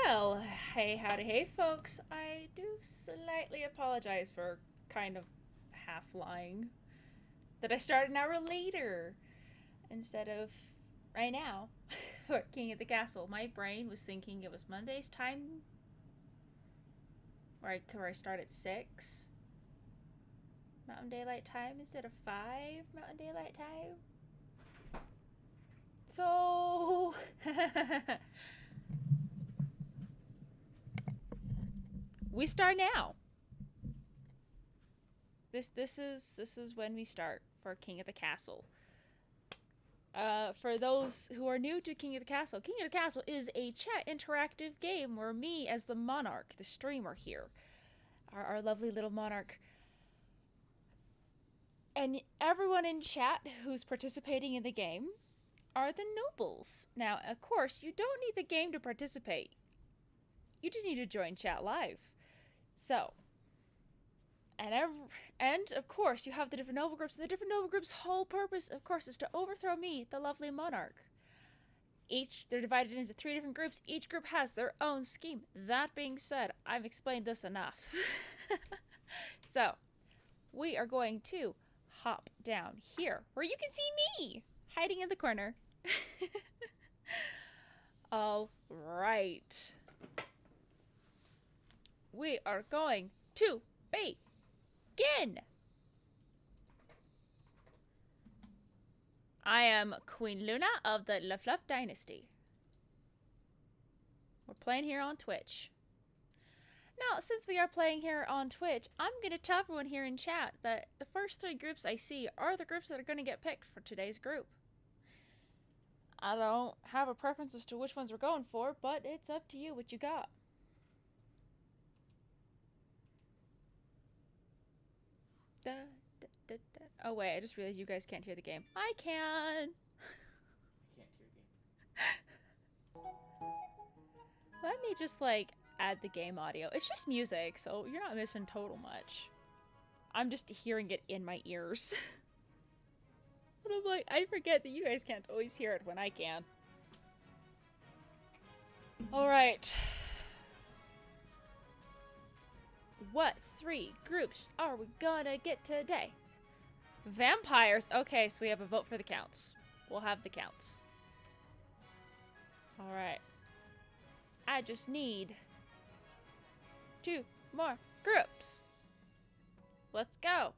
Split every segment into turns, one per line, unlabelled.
Well, hey, howdy, hey, folks. I do slightly apologize for kind of half lying that I started an hour later instead of right now for King of the Castle. My brain was thinking it was Monday's time where I start at 6 Mountain Daylight Time instead of 5 Mountain Daylight Time. So. We start now. This is when we start for King of the Castle. For those who are new to King of the Castle, King of the Castle is a chat interactive game where me as the monarch, the streamer here, our lovely little monarch, and everyone in chat who's participating in the game are the nobles. Now, of course, you don't need the game to participate. You just need to join chat live. So, and of course, you have the different noble groups, and the different noble groups' whole purpose, of course, is to overthrow me, the lovely monarch. They're divided into 3 different groups. Each group has their own scheme. That being said, I've explained this enough. So, we are going to hop down here, where you can see me, hiding in the corner. All right. We are going to begin. I am Queen Luna of the LaFluff Dynasty. We're playing here on Twitch. Now, since we are playing here on Twitch, I'm going to tell everyone here in chat that the first 3 groups I see are the groups that are going to get picked for today's group. I don't have a preference as to which ones we're going for, but it's up to you what you got. Oh wait, I just realized you guys can't hear the game. I can!
I can't hear the game.
Let me just, like, add the game audio. It's just music, so you're not missing total much. I'm just hearing it in my ears. But I'm like, I forget that you guys can't always hear it when I can. Alright. What 3 groups are we gonna get today? Vampires! Okay, so we have a vote for the counts. We'll have the counts. Alright. I just need 2 more groups. Let's go.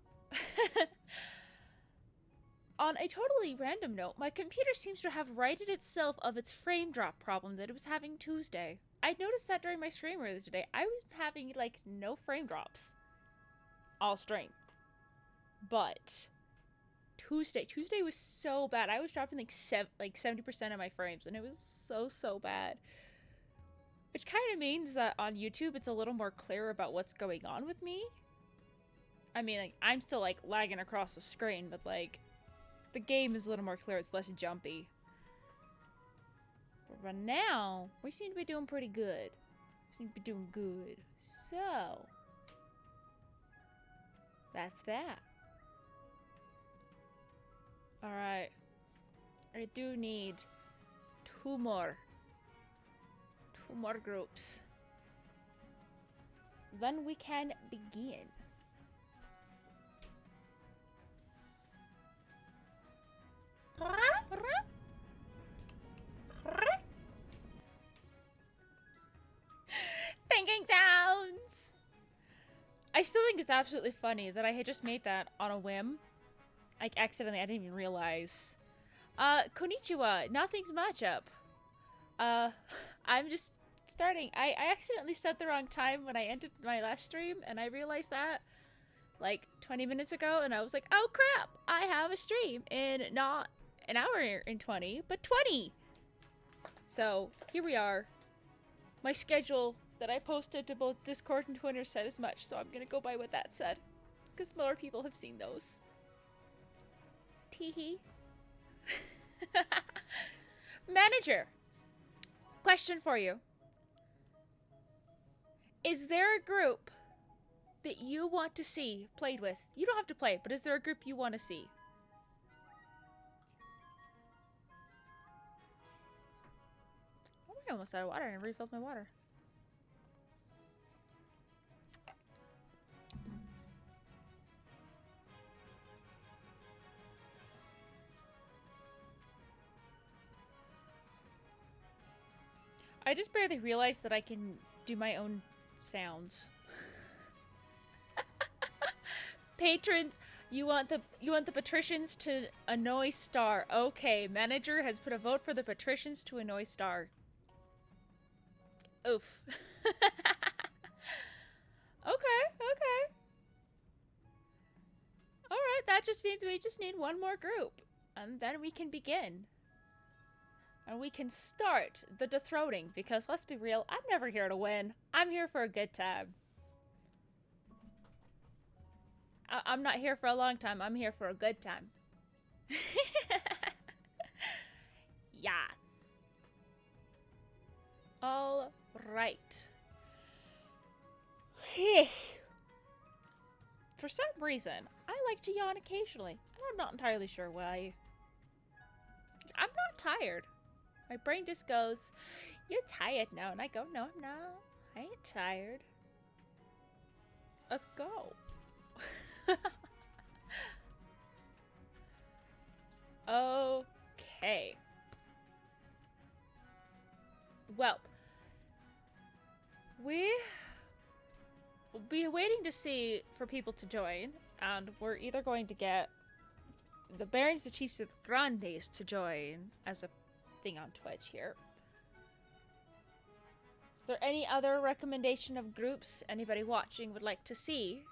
On a totally random note, my computer seems to have righted itself of its frame drop problem that it was having Tuesday. I noticed that during my stream earlier today. I was having, like, no frame drops all stream. But Tuesday was so bad. I was dropping like 70% of my frames, and it was so bad. Which kind of means that on YouTube, it's a little more clear about what's going on with me. I mean, like, I'm still, like, lagging across the screen, but, like, the game is a little more clear. It's less jumpy. But right now, we seem to be doing pretty good. We seem to be doing good. So, that's that. Alright. I do need 2 more. 2 more groups. Then we can begin. Thinking sounds! I still think it's absolutely funny that I had just made that on a whim. Like, accidentally, I didn't even realize. Konnichiwa, nothing's much up. I'm just starting. I accidentally set the wrong time when I ended my last stream, and I realized that, like, 20 minutes ago, and I was like, oh crap, I have a stream in not an hour and 20, but 20! So, here we are. My schedule that I posted to both Discord and Twitter said as much, so I'm gonna go by what that said. Because more people have seen those. Teehee. Manager! Question for you. Is there a group that you want to see played with? You don't have to play, but is there a group you want to see? Oh, I almost out of water and refilled my water. I just barely realized that I can do my own sounds. Patrons, you want the patricians to annoy Star. Okay, manager has put a vote for the patricians to annoy Star. Oof. Okay, okay. Alright, that just means we just need one more group. And then we can begin. And we can start the dethroning, because let's be real, I'm never here to win. I'm here for a good time. I'm not here for a long time, I'm here for a good time. Yes. All right. For some reason, I like to yawn occasionally. I'm not entirely sure why. I'm not tired. My brain just goes, "You're tired now," and I go, "No, I'm not. I ain't tired. Let's go." Okay. Well, we will be waiting to see for people to join, and we're either going to get the Barons, the Chiefs, of the Grandes to join as a thing on Twitch here. Is there any other recommendation of groups anybody watching would like to see?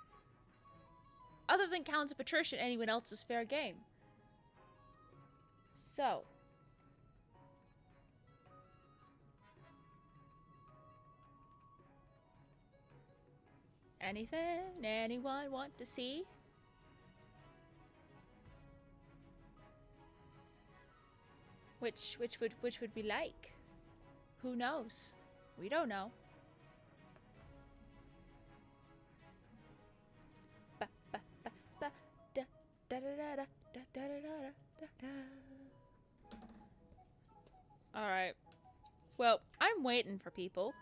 Other than Counts of Patrician, anyone else is fair game. So. Anything anyone want to see? Which would we like? Who knows? We don't know. Alright. Well, I'm waiting for people.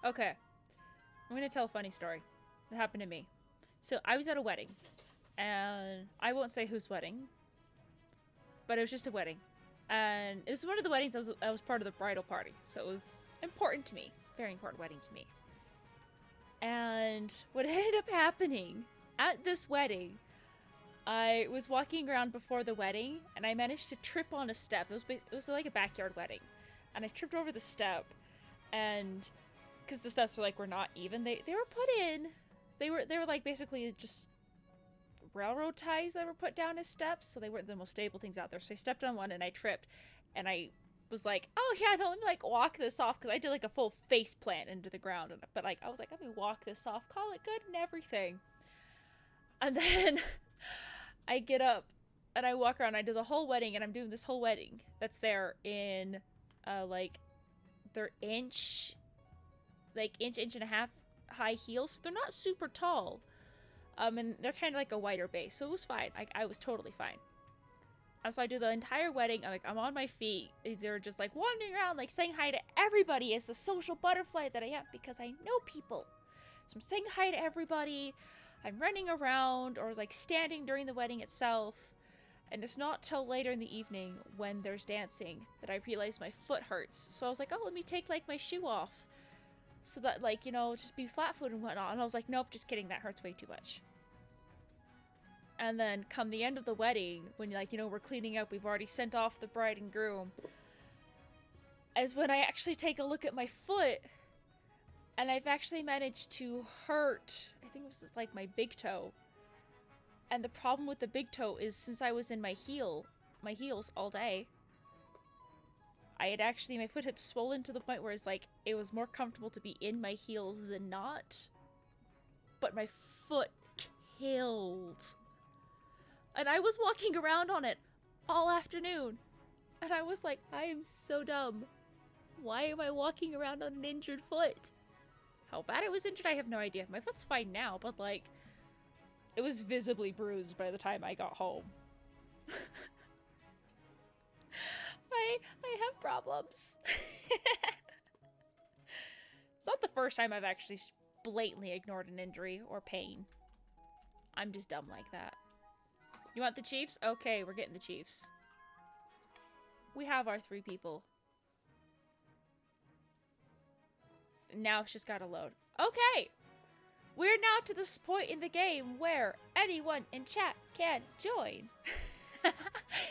Okay. I'm gonna tell a funny story that happened to me. So, I was at a wedding. And I won't say whose wedding. But it was just a wedding. And it was one of the weddings I was part of the bridal party. So it was important to me. Very important wedding to me. And what ended up happening at this wedding, I was walking around before the wedding and I managed to trip on a step. It was like a backyard wedding. And I tripped over the step, and because the steps were not even, they were put in. They were like basically just railroad ties that were put down as steps, so they weren't the most stable things out there. So I stepped on one and I tripped, and I was like, "Oh yeah, no, let me like walk this off," because I did like a full face plant into the ground. But like I was like, "Let me walk this off, call it good and everything." And then I get up and I walk around. I do the whole wedding, and I'm doing this whole wedding that's there in like they're inch and a half high heels. So they're not super tall. And they're kind of like a wider base, so it was fine. I was totally fine. And so I do the entire wedding. I'm on my feet. They're just like wandering around, like saying hi to everybody as the social butterfly that I am, because I know people. So I'm saying hi to everybody. I'm running around or like standing during the wedding itself. And it's not till later in the evening when there's dancing that I realize my foot hurts. So I was like, oh, let me take like my shoe off, so that like, you know, just be flat-footed and whatnot. And I was like, nope, just kidding, that hurts way too much. And then come the end of the wedding, when like, you know, we're cleaning up, we've already sent off the bride and groom, is when I actually take a look at my foot, and I've actually managed to hurt, I think it was just like my big toe. And the problem with the big toe is, since I was in my heels all day, my foot had swollen to the point where it's like, it was more comfortable to be in my heels than not. But my foot killed. And I was walking around on it all afternoon. And I was like, I am so dumb. Why am I walking around on an injured foot? How bad it was injured, I have no idea. My foot's fine now, but like, it was visibly bruised by the time I got home. I have problems. It's not the first time I've actually blatantly ignored an injury or pain. I'm just dumb like that. You want the Chiefs? Okay, we're getting the Chiefs. We have our 3 people. Now it's just gotta load. Okay! We're now to this point in the game where anyone in chat can join.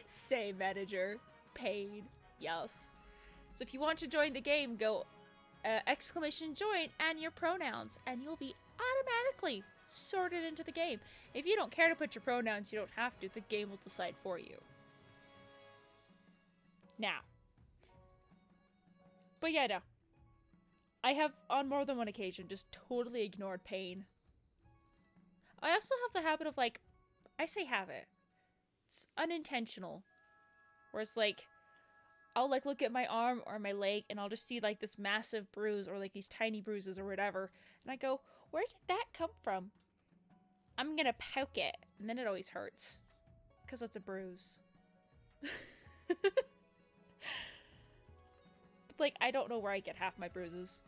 Say manager. Paid. Yes. So if you want to join the game, go exclamation join and your pronouns, and you'll be automatically sorted into the game. If you don't care to put your pronouns, you don't have to. The game will decide for you. Now. But yeah, no. I have, on more than one occasion, just totally ignored pain. I also have the habit of, like, I say habit. It's unintentional. Whereas, like, I'll, like, look at my arm or my leg, and I'll just see, like, this massive bruise or, like, these tiny bruises or whatever. And I go, where did that come from? I'm gonna poke it. And then it always hurts. Because it's a bruise. But, like, I don't know where I get half my bruises.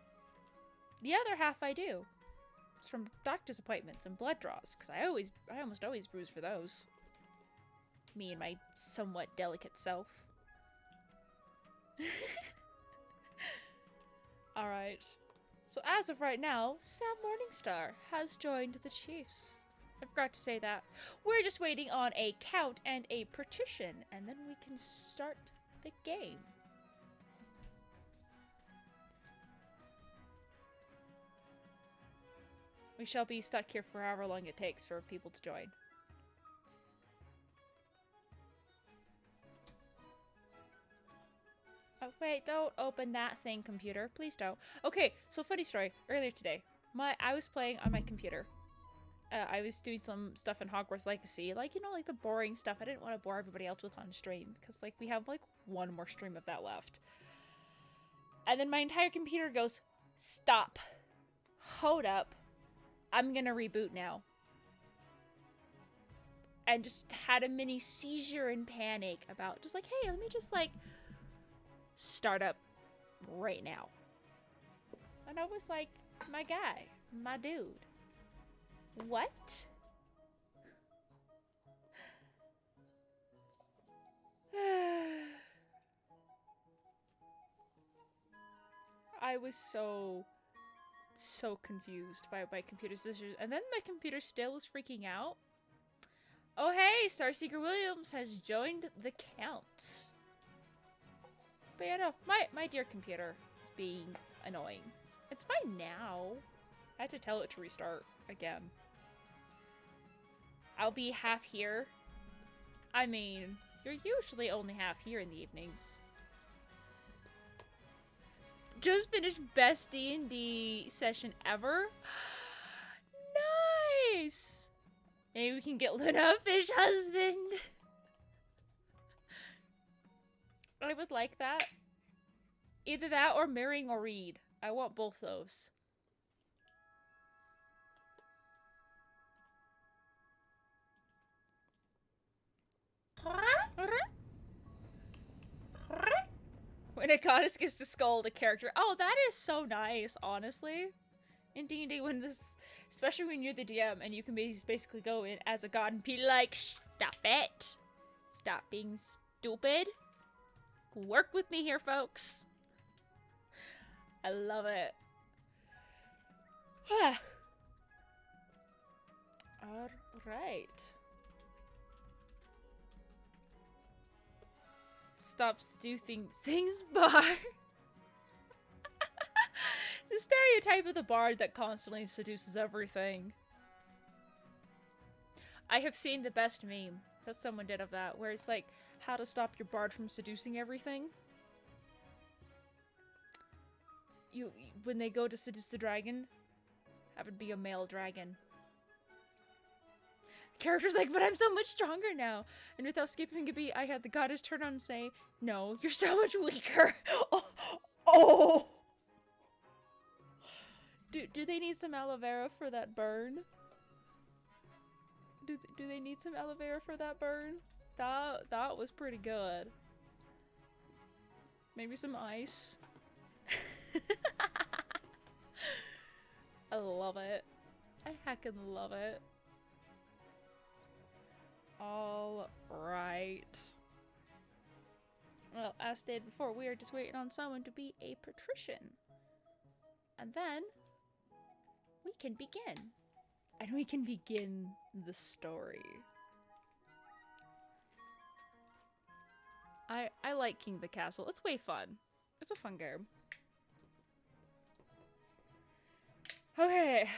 The other half I do. It's from doctor's appointments and blood draws, because I almost always bruise for those. Me and my somewhat delicate self. Alright. So as of right now, Sam Morningstar has joined the Chiefs. I forgot to say that. We're just waiting on a count and a partition, and then we can start the game. We shall be stuck here for however long it takes for people to join. Oh, wait, don't open that thing, computer. Please don't. Okay, so funny story. Earlier today, I was playing on my computer. I was doing some stuff in Hogwarts Legacy. Like, you know, like the boring stuff I didn't want to bore everybody else with on stream. Because, like, we have, like, one more stream of that left. And then my entire computer goes, stop. Hold up. I'm gonna reboot now. And just had a mini seizure and panic about just like, hey, let me just like start up right now. And I was like, my guy, my dude. What? I was so confused by my computer's decision. And then my computer still was freaking out. Oh hey, Starseeker Williams has joined the count. But yeah, no, my dear computer is being annoying. It's fine now. I had to tell it to restart again. I'll be half here. I mean, you're usually only half here in the evenings. Just finished best D&D session ever. Nice! Maybe we can get Luna a fish husband. I would like that. Either that or marrying or read. I want both those. When a goddess gets to scold a character. Oh, that is so nice, honestly. In D&D, when this, especially when you're the DM and you can basically go in as a god and be like, stop it. Stop being stupid. Work with me here, folks. I love it. Alright. Stops to do things bar. The stereotype of the bard that constantly seduces everything. I have seen the best meme that someone did of that, where it's like, how to stop your bard from seducing everything. When they go to seduce the dragon, have it be a male dragon. The character's like, but I'm so much stronger now. And without skipping a beat, I had the goddess turn on and say, no, you're so much weaker. Oh! Do they need some aloe vera for that burn? Do they need some aloe vera for that burn? That was pretty good. Maybe some ice. I love it. I heckin' love it. All right. Well, as stated before, we are just waiting on someone to be a patrician. And then we can begin. And we can begin the story. I like King of the Castle. It's way fun. It's a fun game. Okay.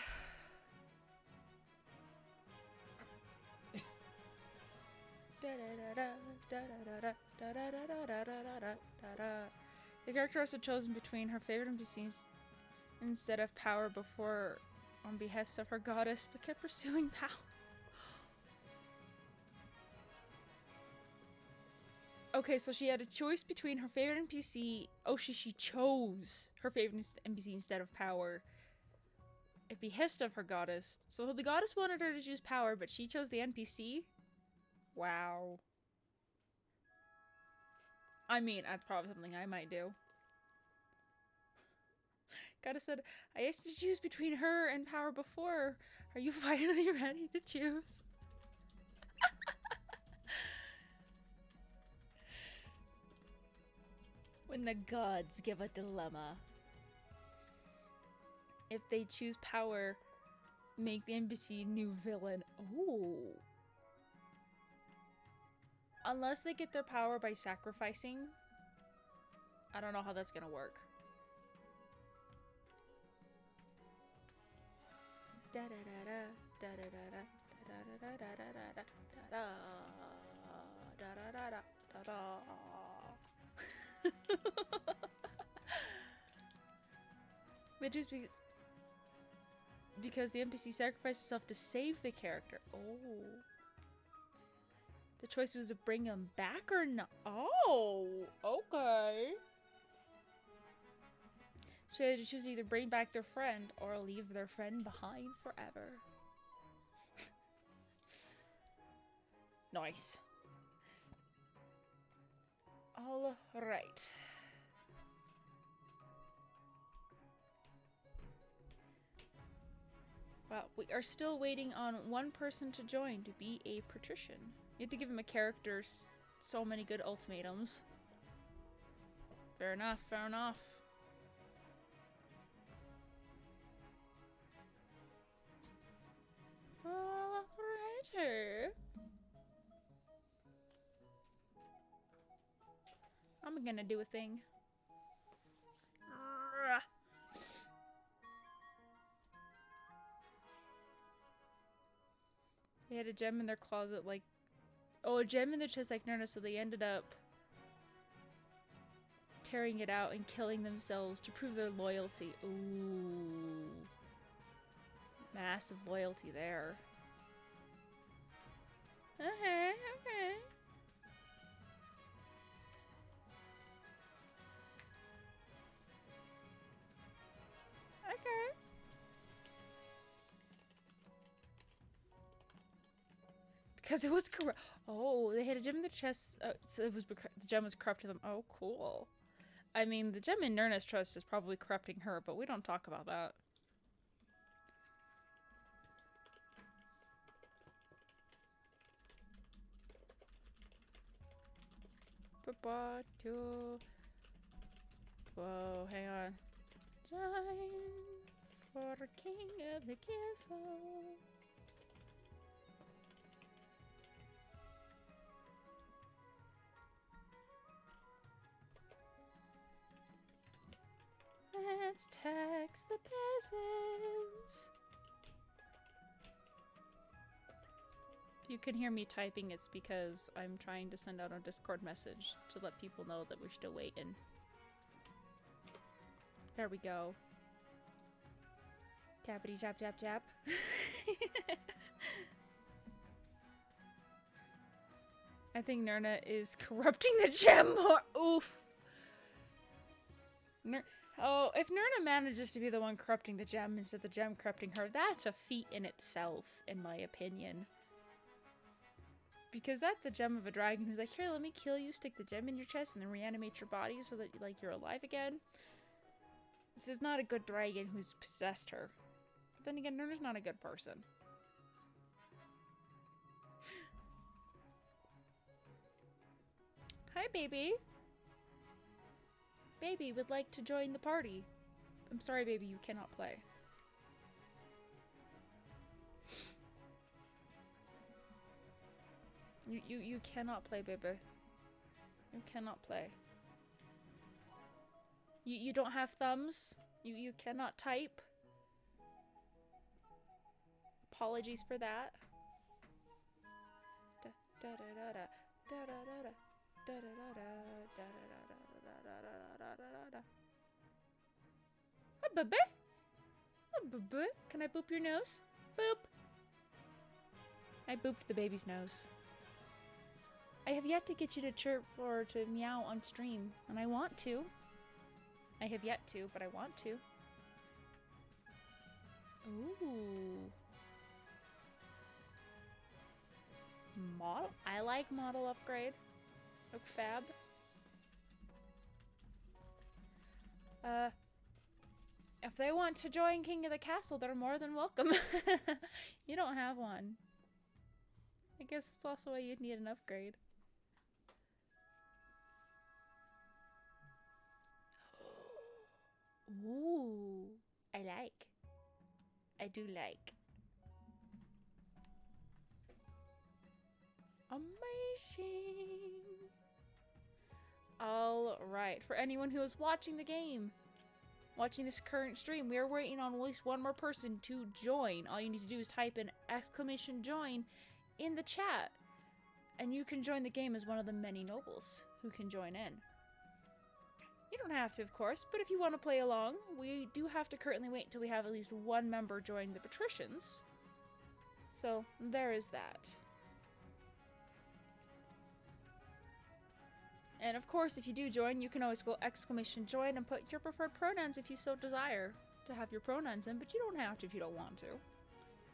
The character also chosen between her favorite NPCs instead of power before on behest of her goddess, but kept pursuing power. Okay, so she had a choice between her favorite NPC. Oh, she chose her favorite NPC instead of power. At behest of her goddess. So the goddess wanted her to choose power, but she chose the NPC? Wow. I mean, that's probably something I might do. Goddess said, I asked to choose between her and power before. Are you finally ready to choose? When the gods give a dilemma. If they choose power, make the NPC new villain. Ooh. Unless they get their power by sacrificing. I don't know how that's gonna work. Da da da da da da da da da da da da da da da da da. But just because the NPC sacrificed himself to save the character. Oh. The choice was to bring him back or not. Oh, okay. So they had to choose either bring back their friend or leave their friend behind forever. Nice. All right. Well, we are still waiting on one person to join to be a patrician. You have to give him a character so many good ultimatums. Fair enough, fair enough. Alrighty. I'm gonna do a thing. They had a gem in their closet, like... Oh, a gem in their chest like Nurna, so they ended up tearing it out and killing themselves to prove their loyalty. Ooh. Massive loyalty there. Okay, okay. Okay. Because it was corrupt. Oh, they had a gem in the chest. So it was the gem was corrupting them. Oh, cool. I mean, the gem in Nurna's trust is probably corrupting her, but we don't talk about that. Whoa, hang on. Time for King of the Castle. Let's tax the peasants. If you can hear me typing, it's because I'm trying to send out a Discord message to let people know that we're still waiting. There we go. Tappity tap tap tap. I think Nurna is corrupting the gem more. Oof. Oh, if Nurna manages to be the one corrupting the gem instead of the gem corrupting her, that's a feat in itself, in my opinion. Because that's a gem of a dragon who's like, here, let me kill you, stick the gem in your chest, and then reanimate your body so that you're alive again. This is not a good dragon who's possessed her. But then again, Nurna's not a good person. Hi, baby. Baby would like to join the party. I'm sorry, baby, you cannot play. You cannot play, baby. You cannot play. You don't have thumbs? You cannot type? Apologies for that. Can I boop your nose? Boop. I booped the baby's nose. I have yet to get you to chirp or to meow on stream, and I want to. I have yet to, but I want to. Ooh. Model? I like model upgrade. Look fab. If they want to join King of the Castle, they're more than welcome. You don't have one. I guess that's also why you'd need an upgrade. Ooh, I like. I do like. Amazing. All right, for anyone who is watching the game, watching this current stream, we are waiting on at least one more person to join. All you need to do is type in !join in the chat, and you can join the game as one of the many nobles who can join in. You don't have to, of course, but if you want to play along, we do have to currently wait until we have at least one member join the patricians. So, there is that. And of course, if you do join, you can always go !join and put your preferred pronouns if you so desire to have your pronouns in, but you don't have to if you don't want to.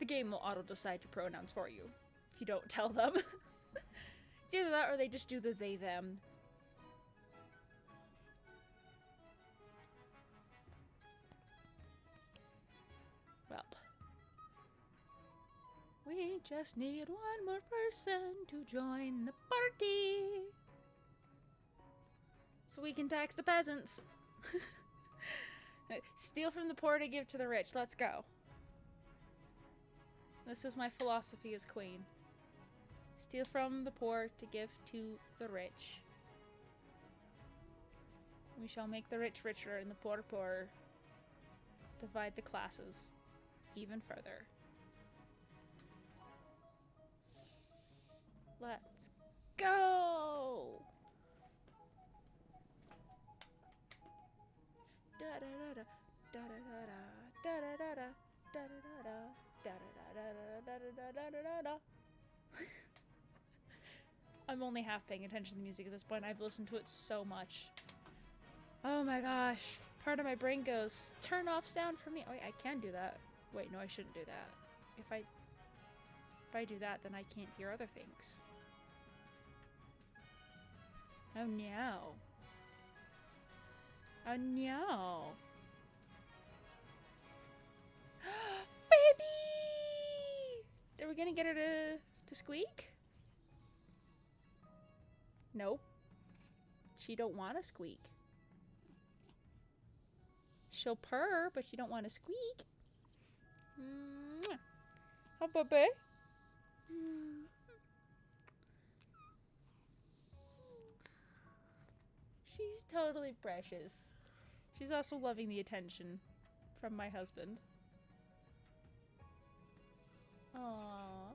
The game will auto-decide your pronouns for you if you don't tell them. It's either that or they just do the they-them. Well, we just need one more person to join the party, so we can tax the peasants. Steal from the poor to give to the rich. Let's go. This is my philosophy as queen. Steal from the poor to give to the rich. We shall make the rich richer and the poor poorer. Divide the classes even further. Let's go! I'm only half paying attention to the music at this point. I've listened to it so much. Oh my gosh. Part of my brain goes, turn off sound for me. Oh, wait, I can do that. Wait, no, I shouldn't do that. If I do that, then I can't hear other things. Oh no. Oh no. Baby! Are we gonna get her to squeak? Nope. She don't want to squeak. She'll purr, but she don't want to squeak. Mwah. Oh, baby. She's totally precious. She's also loving the attention from my husband. Aww.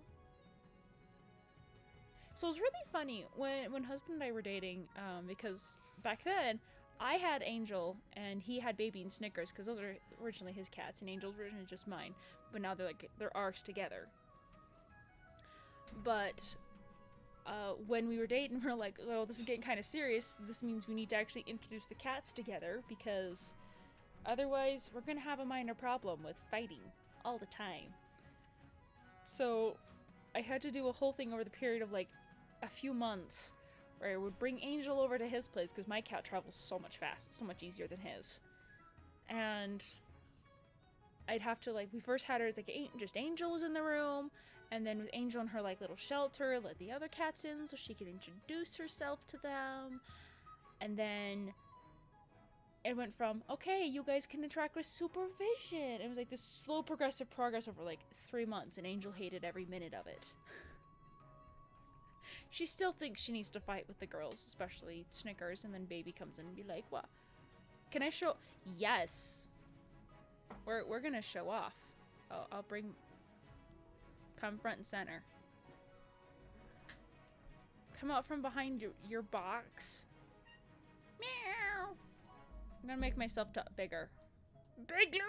So it was really funny when husband and I were dating, because back then I had Angel and he had Baby and Snickers because those are originally his cats, and Angel's originally just mine, but now they're ours together. But when we were dating, we are like, oh, this is getting kind of serious. This means we need to actually introduce the cats together, because otherwise we're gonna have a minor problem with fighting all the time. So I had to do a whole thing over the period of like a few months where I would bring Angel over to his place because my cat travels so much fast, so much easier than his. And I'd have to, like, we first had her as like just Angel was in the room, and then with Angel in her like little shelter, let the other cats in so she could introduce herself to them. And then it went from, okay, you guys can interact with supervision. It was like this slow progressive progress over like 3 months, and Angel hated every minute of it. She still thinks she needs to fight with the girls, especially Snickers, and then Baby comes in and be like, what? Can I show? Yes. We're gonna show off. I'll bring... Come front and center. Come out from behind your box. Meow. I'm gonna make myself bigger. Big Luna!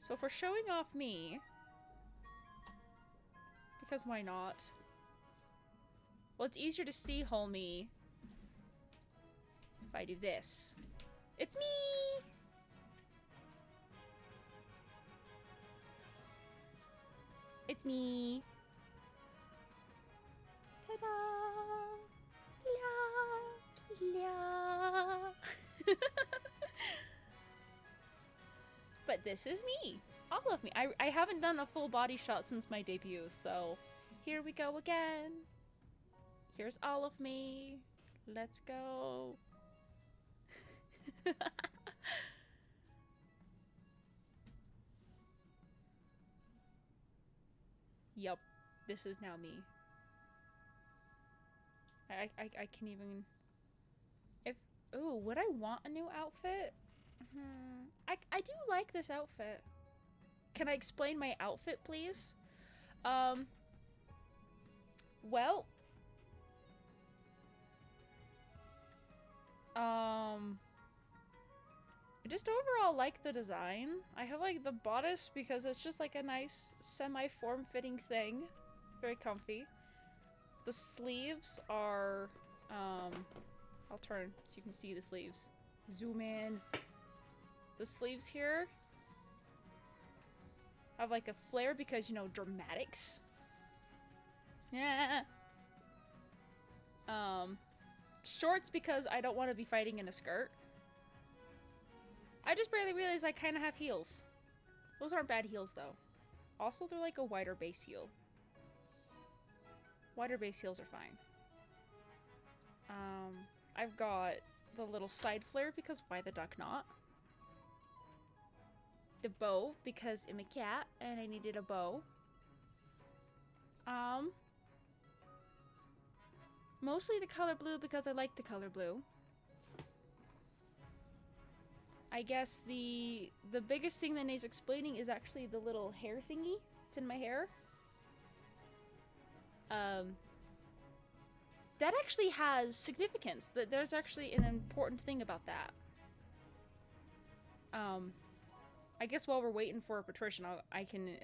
So for showing off me, because why not? Well, it's easier to see whole me if I do this. It's me! It's me. Ta-da! La, la. But this is me. All of me. I haven't done a full body shot since my debut, so here we go again. Here's all of me. Let's go. Yup. This is now me. I can even... If... Ooh, would I want a new outfit? I do like this outfit. Can I explain my outfit, please? Well... I just overall like the design. I have like the bodice because it's just like a nice semi-form-fitting thing. Very comfy. The sleeves are, I'll turn so you can see the sleeves. Zoom in. The sleeves here have like a flare because, you know, dramatics. Yeah. Shorts because I don't want to be fighting in a skirt. I just barely realized I kind of have heels. Those aren't bad heels though. Also, they're like a wider base heel. Wider base heels are fine. I've got the little side flare because why the duck not? The bow because I'm a cat and I needed a bow. Mostly the color blue because I like the color blue. I guess the biggest thing that needs explaining is actually the little hair thingy. It's in my hair. That actually has significance. There's actually an important thing about that. I guess while we're waiting for a patrician, I can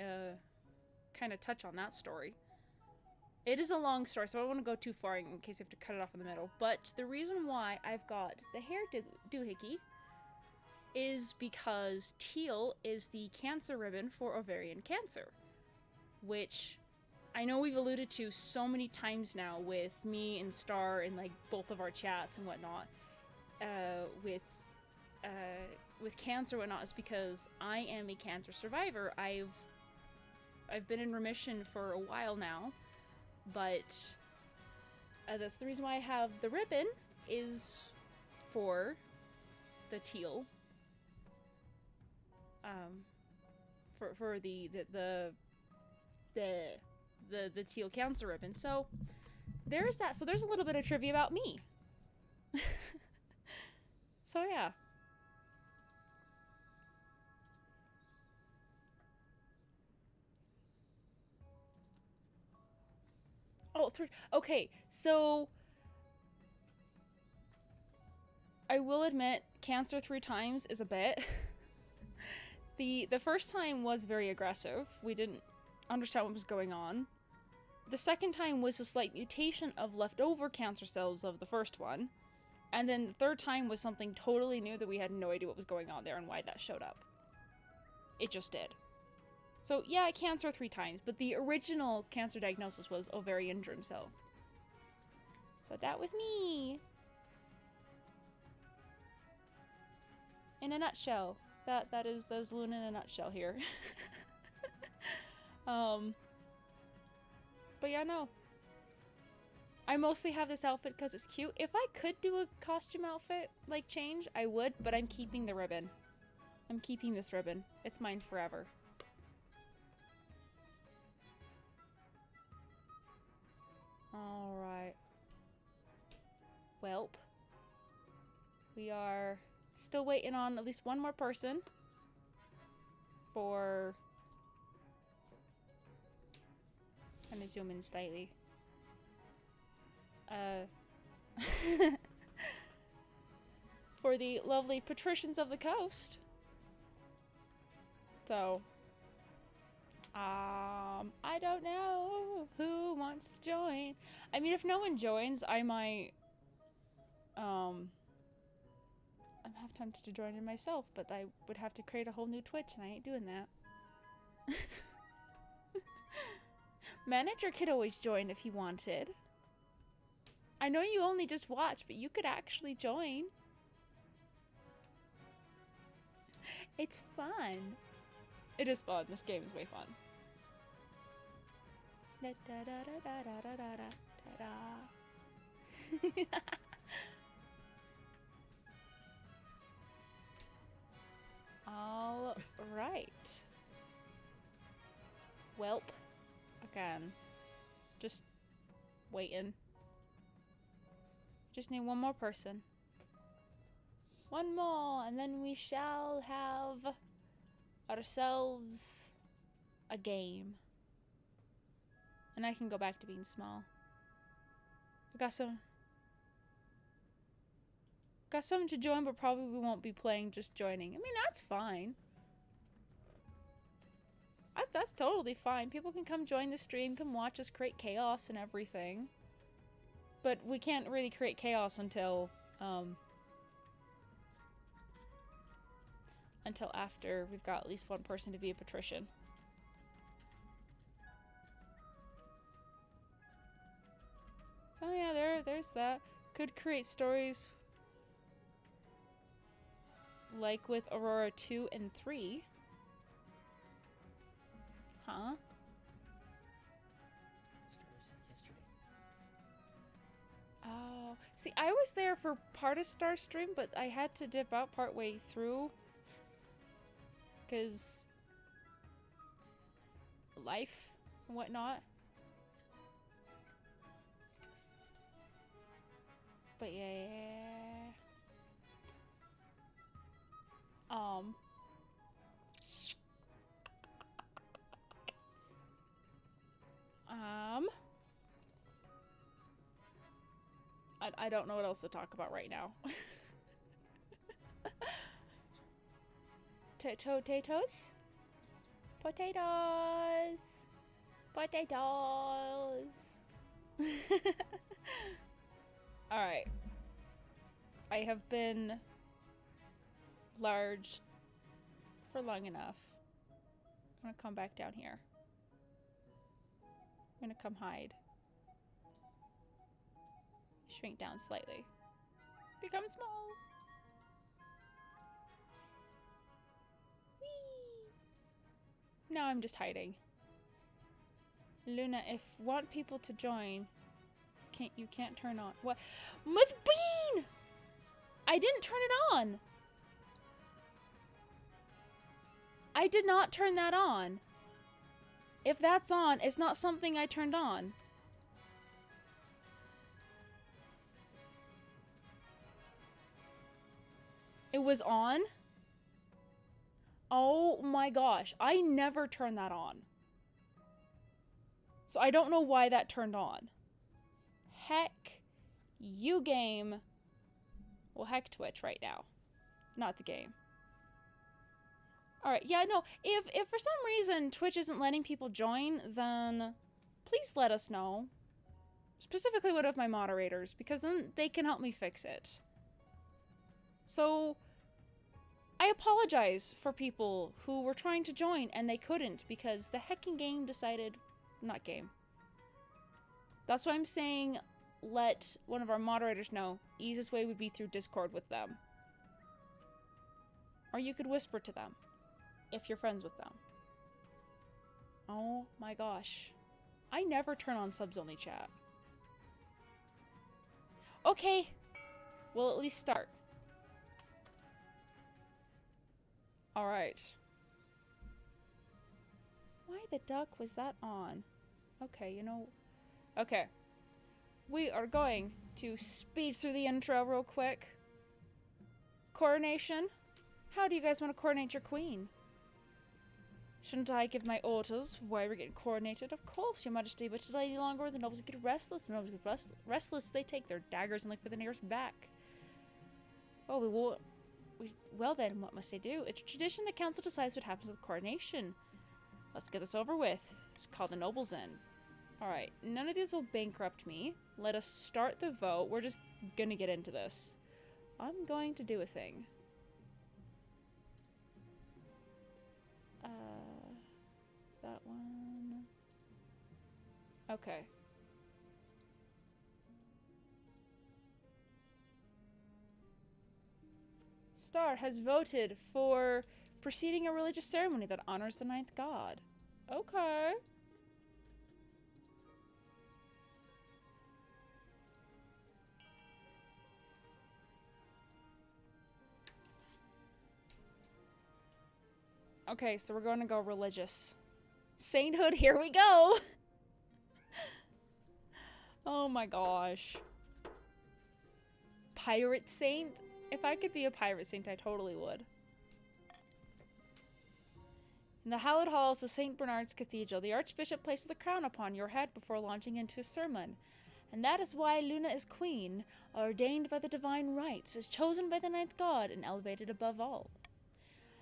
kind of touch on that story. It is a long story, so I don't want to go too far in case I have to cut it off in the middle. But the reason why I've got the hair doohickey is because teal is the cancer ribbon for ovarian cancer, which I know we've alluded to so many times now with me and Star in like both of our chats and whatnot. With cancer and whatnot is because I am a cancer survivor. I've been in remission for a while now, but that's the reason why I have the ribbon is for the teal. For the teal cancer ribbon. So there's that. So there's a little bit of trivia about me. So yeah. Oh, okay, so I will admit, cancer 3 times is a bit. The first time was very aggressive. We didn't understand what was going on. The second time was a slight mutation of leftover cancer cells of the first one. And then the third time was something totally new that we had no idea what was going on there and why that showed up. It just did. So yeah, cancer 3 times, but the original cancer diagnosis was ovarian germ cell. So that was me. In a nutshell. That is Luna in a nutshell here. But yeah, no. I mostly have this outfit because it's cute. If I could do a costume outfit, like change, I would, but I'm keeping the ribbon. I'm keeping this ribbon. It's mine forever. Alright. Welp. We are still waiting on at least one more person for... I'm gonna zoom in slightly. For the lovely patricians of the coast. So, I don't know who wants to join. I mean, if no one joins, I might, I'm half tempted to join in myself, but I would have to create a whole new Twitch, and I ain't doing that. Manager could always join if he wanted. I know you only just watch, but you could actually join. It's fun. It is fun. This game is way fun. Da da da da da da da da da. All right. Welp. Again. Just waiting. Just need one more person. One more, and then we shall have ourselves a game. And I can go back to being small. I got some to join, but probably we won't be playing, just joining. I mean, that's fine. That's totally fine. People can come join the stream, come watch us create chaos and everything. But we can't really create chaos until after we've got at least one person to be a patrician. So yeah, there's that. Could create stories like with Aurora 2 and 3. Huh?
Yesterday.
Oh, see, I was there for part of Star Stream, but I had to dip out partway through. Because life and whatnot. But yeah. I don't know what else to talk about right now. Potatoes? Potatoes! Potatoes! Alright. I have been large for long enough. I'm gonna come back down here. I'm gonna come hide. Shrink down slightly. Become small! Now I'm just hiding. Luna, if want people to join, you can't turn on. What? With Bean! I didn't turn it on. I did not turn that on. If that's on, it's not something I turned on. It was on? Oh my gosh, I never turn that on. So I don't know why that turned on. Heck, you game. Well, heck Twitch right now. Not the game. Alright, yeah, no, if for some reason Twitch isn't letting people join, then please let us know. Specifically one of my moderators, because then they can help me fix it. So, I apologize for people who were trying to join and they couldn't because the hecking game decided... Not game. That's why I'm saying let one of our moderators know. Easiest way would be through Discord with them. Or you could whisper to them. If you're friends with them. Oh my gosh. I never turn on subs only chat. Okay. We'll at least start. Alright. Why the duck was that on? Okay, you know... Okay. We are going to speed through the intro real quick. Coronation. How do you guys want to coronate your queen? Shouldn't I give my orders for why we're getting coronated? Of course, your majesty, but today any longer the nobles get restless. When nobles get restless, they take their daggers and look for the nearest back. Oh, well then, what must I do? It's a tradition the council decides what happens with the coronation. Let's get this over with. It's called the nobles in. Alright, none of these will bankrupt me. Let us start the vote. We're just gonna get into this. I'm going to do a thing. That one. Okay. Star has voted for preceding a religious ceremony that honors the ninth god. Okay. Okay, so we're going to go religious. Sainthood, here we go! Oh my gosh. Pirate saint? If I could be a pirate saint, I totally would. In the hallowed halls of St. Bernard's Cathedral, the Archbishop places the crown upon your head before launching into a sermon. And that is why Luna is queen, ordained by the divine rights, is chosen by the ninth god, and elevated above all.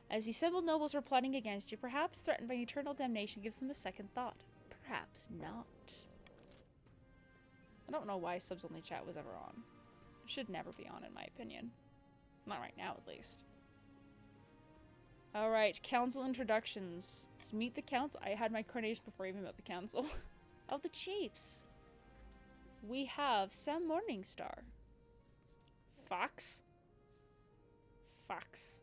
As the assembled nobles were plotting against you, perhaps threatened by eternal damnation gives them a second thought. Perhaps not. I don't know why subs only chat was ever on. It should never be on, in my opinion. Not right now, at least. Alright, council introductions. Let's meet the council. I had my coronation before I even met the council. Of the chiefs. We have Sam Morningstar. Fox. Fox.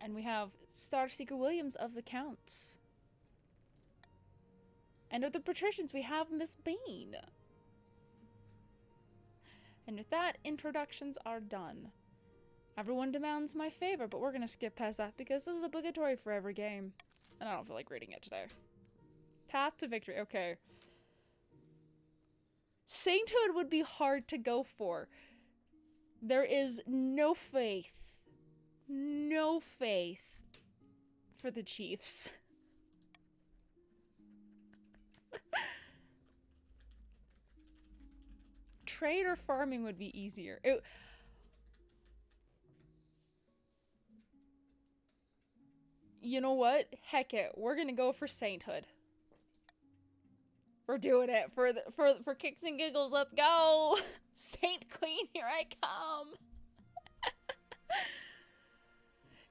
And we have Starseeker Williams of the Counts. And of the patricians, we have Miss Bean. And with that, introductions are done. Everyone demands my favor, but we're gonna skip past that because this is obligatory for every game. And I don't feel like reading it today. Path to victory, okay. Sainthood would be hard to go for. There is no faith. No faith for the chiefs. Trade or farming would be easier. You know what? Heck it. We're gonna go for sainthood. We're doing it for kicks and giggles. Let's go. Saint Queen, here I come.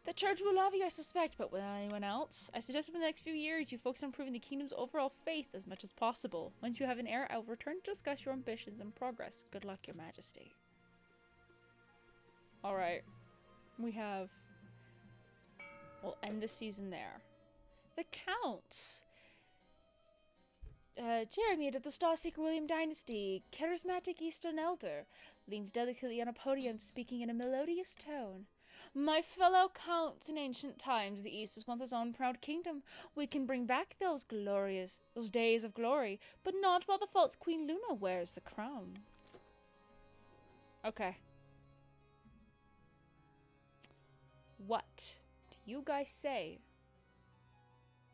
The church will love you, I suspect, but with anyone else? I suggest for the next few years you focus on improving the kingdom's overall faith as much as possible. Once you have an heir, I will return to discuss your ambitions and progress. Good luck, your majesty. Alright. We have... We'll end the season there. The Counts! Jeremy of the Starseeker William Dynasty, charismatic Eastern elder, leans delicately on a podium speaking in a melodious tone. My fellow counts, in ancient times, the East was once its own proud kingdom. We can bring back those days of glory, but not while the false Queen Luna wears the crown. Okay. What do you guys say?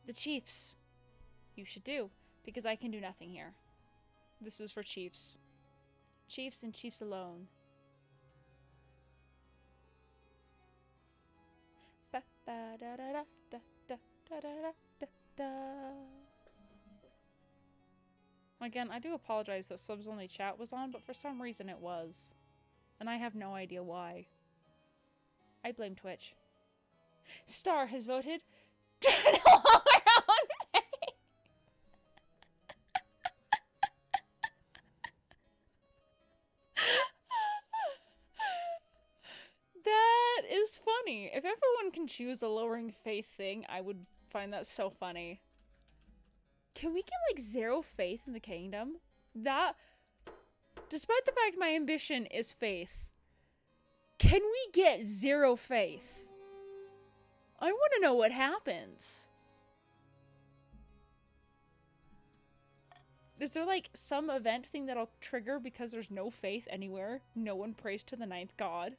The chiefs. You should do, because I can do nothing here. This is for chiefs. Chiefs and chiefs alone. Again, I do apologize that subs only chat was on, but for some reason it was. And I have no idea why. I blame Twitch. Star has voted. That is funny. If everyone can choose a lowering faith thing, I would find that so funny. Can we get like 0 faith in the kingdom? That, despite the fact my ambition is faith, can we get 0 faith? I want to know what happens. Is there like some event thing that'll trigger because there's no faith anywhere? No one prays to the 9th god.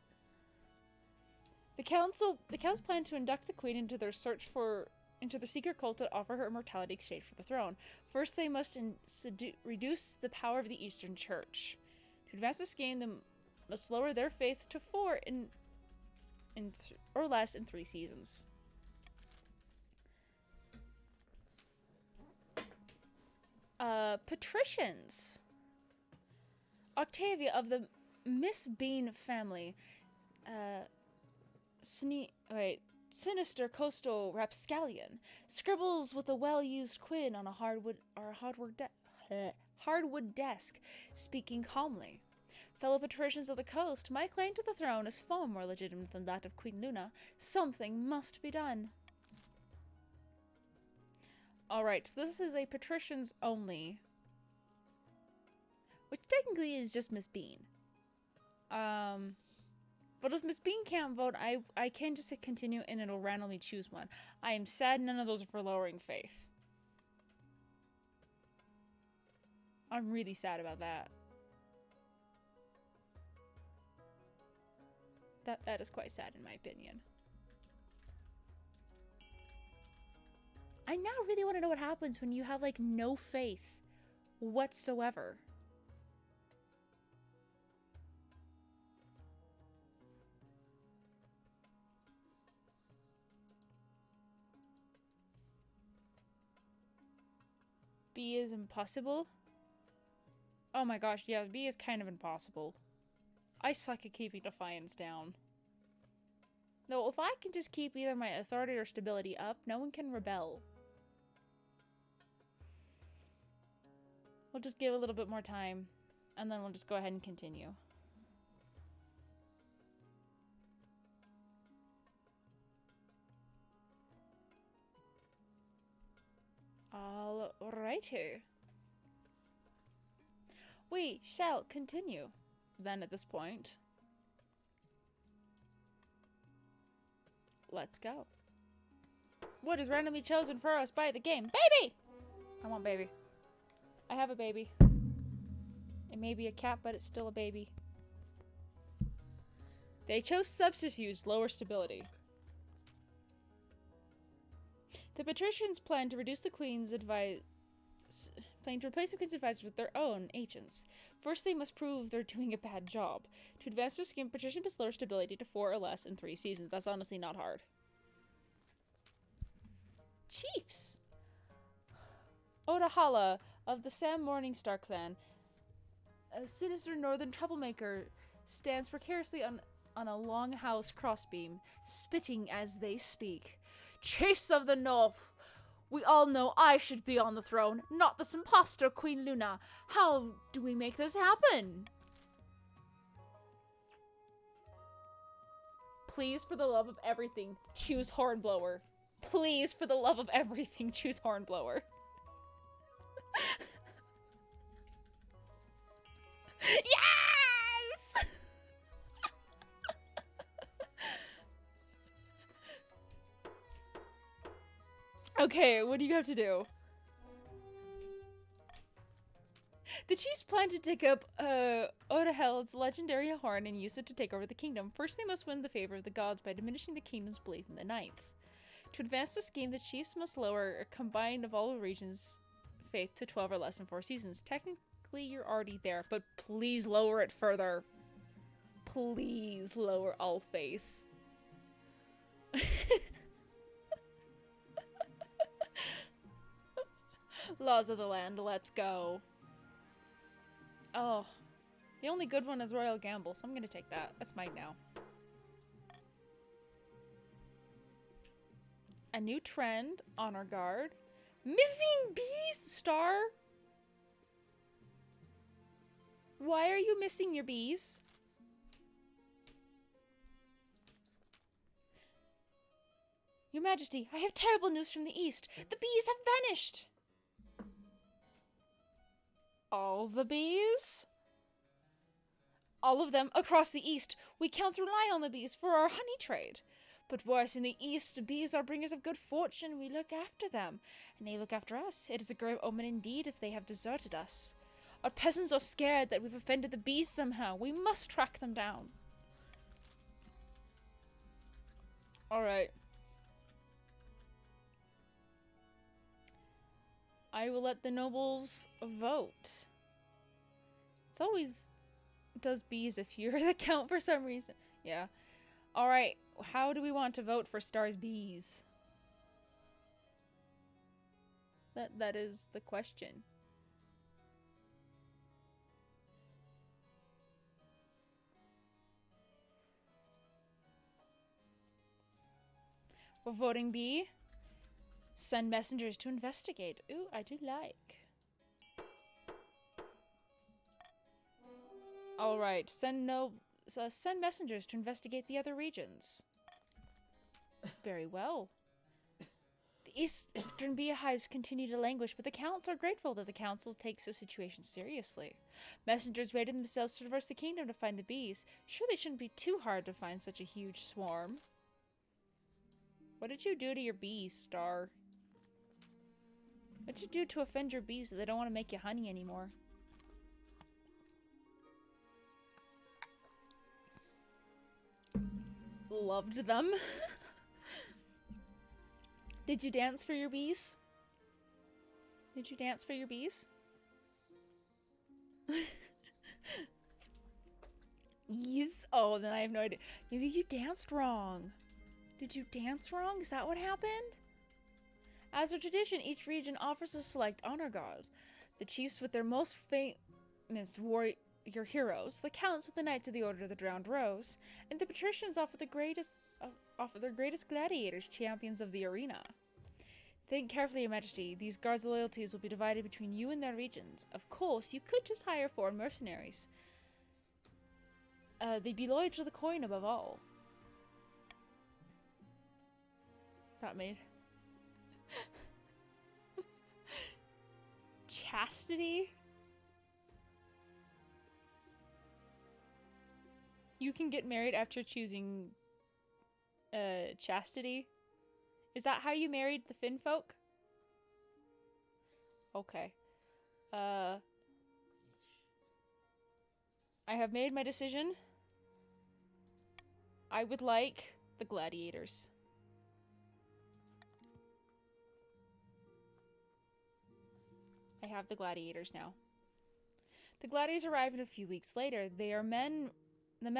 The council plan to induct the queen into their search for the secret cult to offer her immortality exchange for the throne. First, they must reduce the power of the Eastern Church. To advance this game, they must lower their faith to 4 or less in 3 seasons. Patricians. Octavia of the Miss Bean family. Sinister coastal rapscallion scribbles with a well-used quid on a hardwood desk, speaking calmly. Fellow patricians of the coast, my claim to the throne is far more legitimate than that of Queen Luna. Something must be done. Alright, so this is a patricians only. Which technically is just Miss Bean. But if Miss Bean can't vote, I can just hit continue and it'll randomly choose one. I am sad none of those are for lowering faith. I'm really sad about that. That is quite sad in my opinion. I now really want to know what happens when you have like no faith whatsoever. B is impossible. Oh my gosh, yeah, B is kind of impossible. I suck at keeping defiance down. No, if I can just keep either my authority or stability up, no one can rebel. We'll just give a little bit more time, and then we'll just go ahead and continue. Alrighty. We shall continue, then, at this point. Let's go. What is randomly chosen for us by the game? Baby! I want baby. I have a baby. It may be a cat, but it's still a baby. They chose subterfuge, lower stability. The patricians plan to replace the queen's advisors with their own agents. First, they must prove they're doing a bad job. To advance their scheme, patricians must lower stability to 4 or less in 3 seasons. That's honestly not hard. Chiefs! Odahala of the Sam Morningstar clan, a sinister northern troublemaker, stands precariously on a longhouse crossbeam, spitting as they speak. Chiefs of the North! We all know I should be on the throne, not this imposter Queen Luna. How do we make this happen? Please, for the love of everything, choose Hornblower. Please, for the love of everything, choose Hornblower. Yes! Okay, what do you have to do? The chiefs plan to dig up Odaheld's legendary horn and use it to take over the kingdom. First, they must win the favor of the gods by diminishing the kingdom's belief in the 9th. To advance this game, the chiefs must lower a combined of all the regions' faith to 12 or less in 4 seasons. Technically, you're already there, but please lower it further. Please lower all faith. Laws of the land, let's go. Oh, the only good one is Royal Gamble, so I'm gonna take that. That's mine now. A new trend, honor guard. Missing bees, star? Why are you missing your bees? Your Majesty, I have terrible news from the east. The bees have vanished. All the bees? All of them across the east. We can't rely on the bees for our honey trade. But worse, in the east, bees are bringers of good fortune. We look after them, and they look after us. It is a great omen indeed if they have deserted us. Our peasants are scared that we've offended the bees somehow. We must track them down. Alright. I will let the nobles vote. It's always does bees if you're the count for some reason. Yeah. Alright, how do we want to vote for Star's bees? That is the question. We're voting B. Send messengers to investigate. Ooh, I do like. Alright, send messengers to investigate the other regions. Very well. The eastern beehives continue to languish, but the counts are grateful that the council takes the situation seriously. Messengers rated themselves to traverse the kingdom to find the bees. Surely it shouldn't be too hard to find such a huge swarm. What did you do to your bees, Star? What'd you do to offend your bees that they don't want to make you honey anymore? Loved them. Did you dance for your bees? Did you dance for your bees? Yes. Oh, then I have no idea. Maybe you danced wrong. Did you dance wrong? Is that what happened? As a tradition, each region offers a select honor guard. The chiefs with their most famous warrior heroes, the counts with the knights of the Order of the Drowned Rose, and the patricians offer their greatest gladiators, champions of the arena. Think carefully, Your Majesty. These guards' loyalties will be divided between you and their regions. Of course, you could just hire foreign mercenaries. They'd be loyal to the coin above all. That made... Chastity? You can get married after choosing chastity. Is that how you married the Finn folk? Okay. I have made my decision. I would like the gladiators. I have the gladiators now. The gladiators arrive in a few weeks later. The men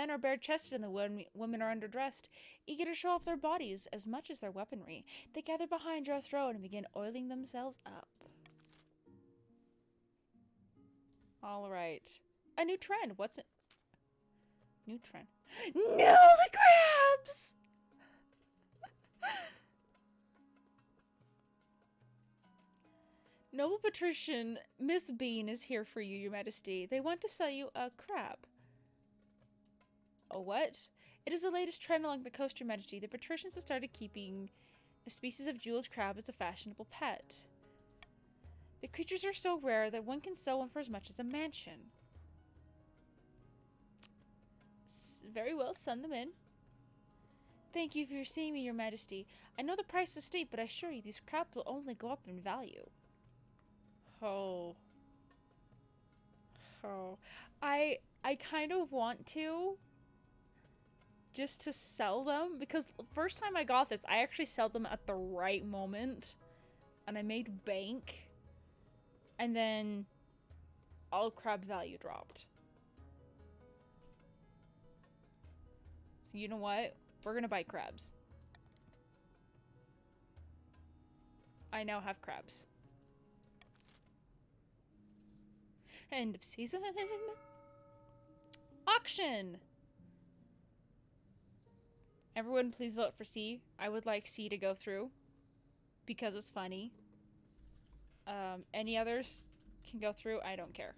are bare-chested and the women are underdressed, eager to show off their bodies as much as their weaponry. They gather behind your throne and begin oiling themselves up. Alright. A new trend. What's it? New trend. No, the crabs! Noble patrician Miss Bean is here for you, Your Majesty. They want to sell you a crab. A what? It is the latest trend along the coast, Your Majesty. The patricians have started keeping a species of jeweled crab as a fashionable pet. The creatures are so rare that one can sell one for as much as a mansion. Very well, send them in. Thank you for seeing me, Your Majesty. I know the price is steep, but I assure you these crabs will only go up in value. Oh. Oh. I kind of want to. Just to sell them. Because the first time I got this, I actually sold them at the right moment. And I made bank. And then all crab value dropped. So you know what? We're gonna buy crabs. I now have crabs. End of season. Auction! Everyone please vote for C. I would like C to go through. Because it's funny. Any others can go through. I don't care.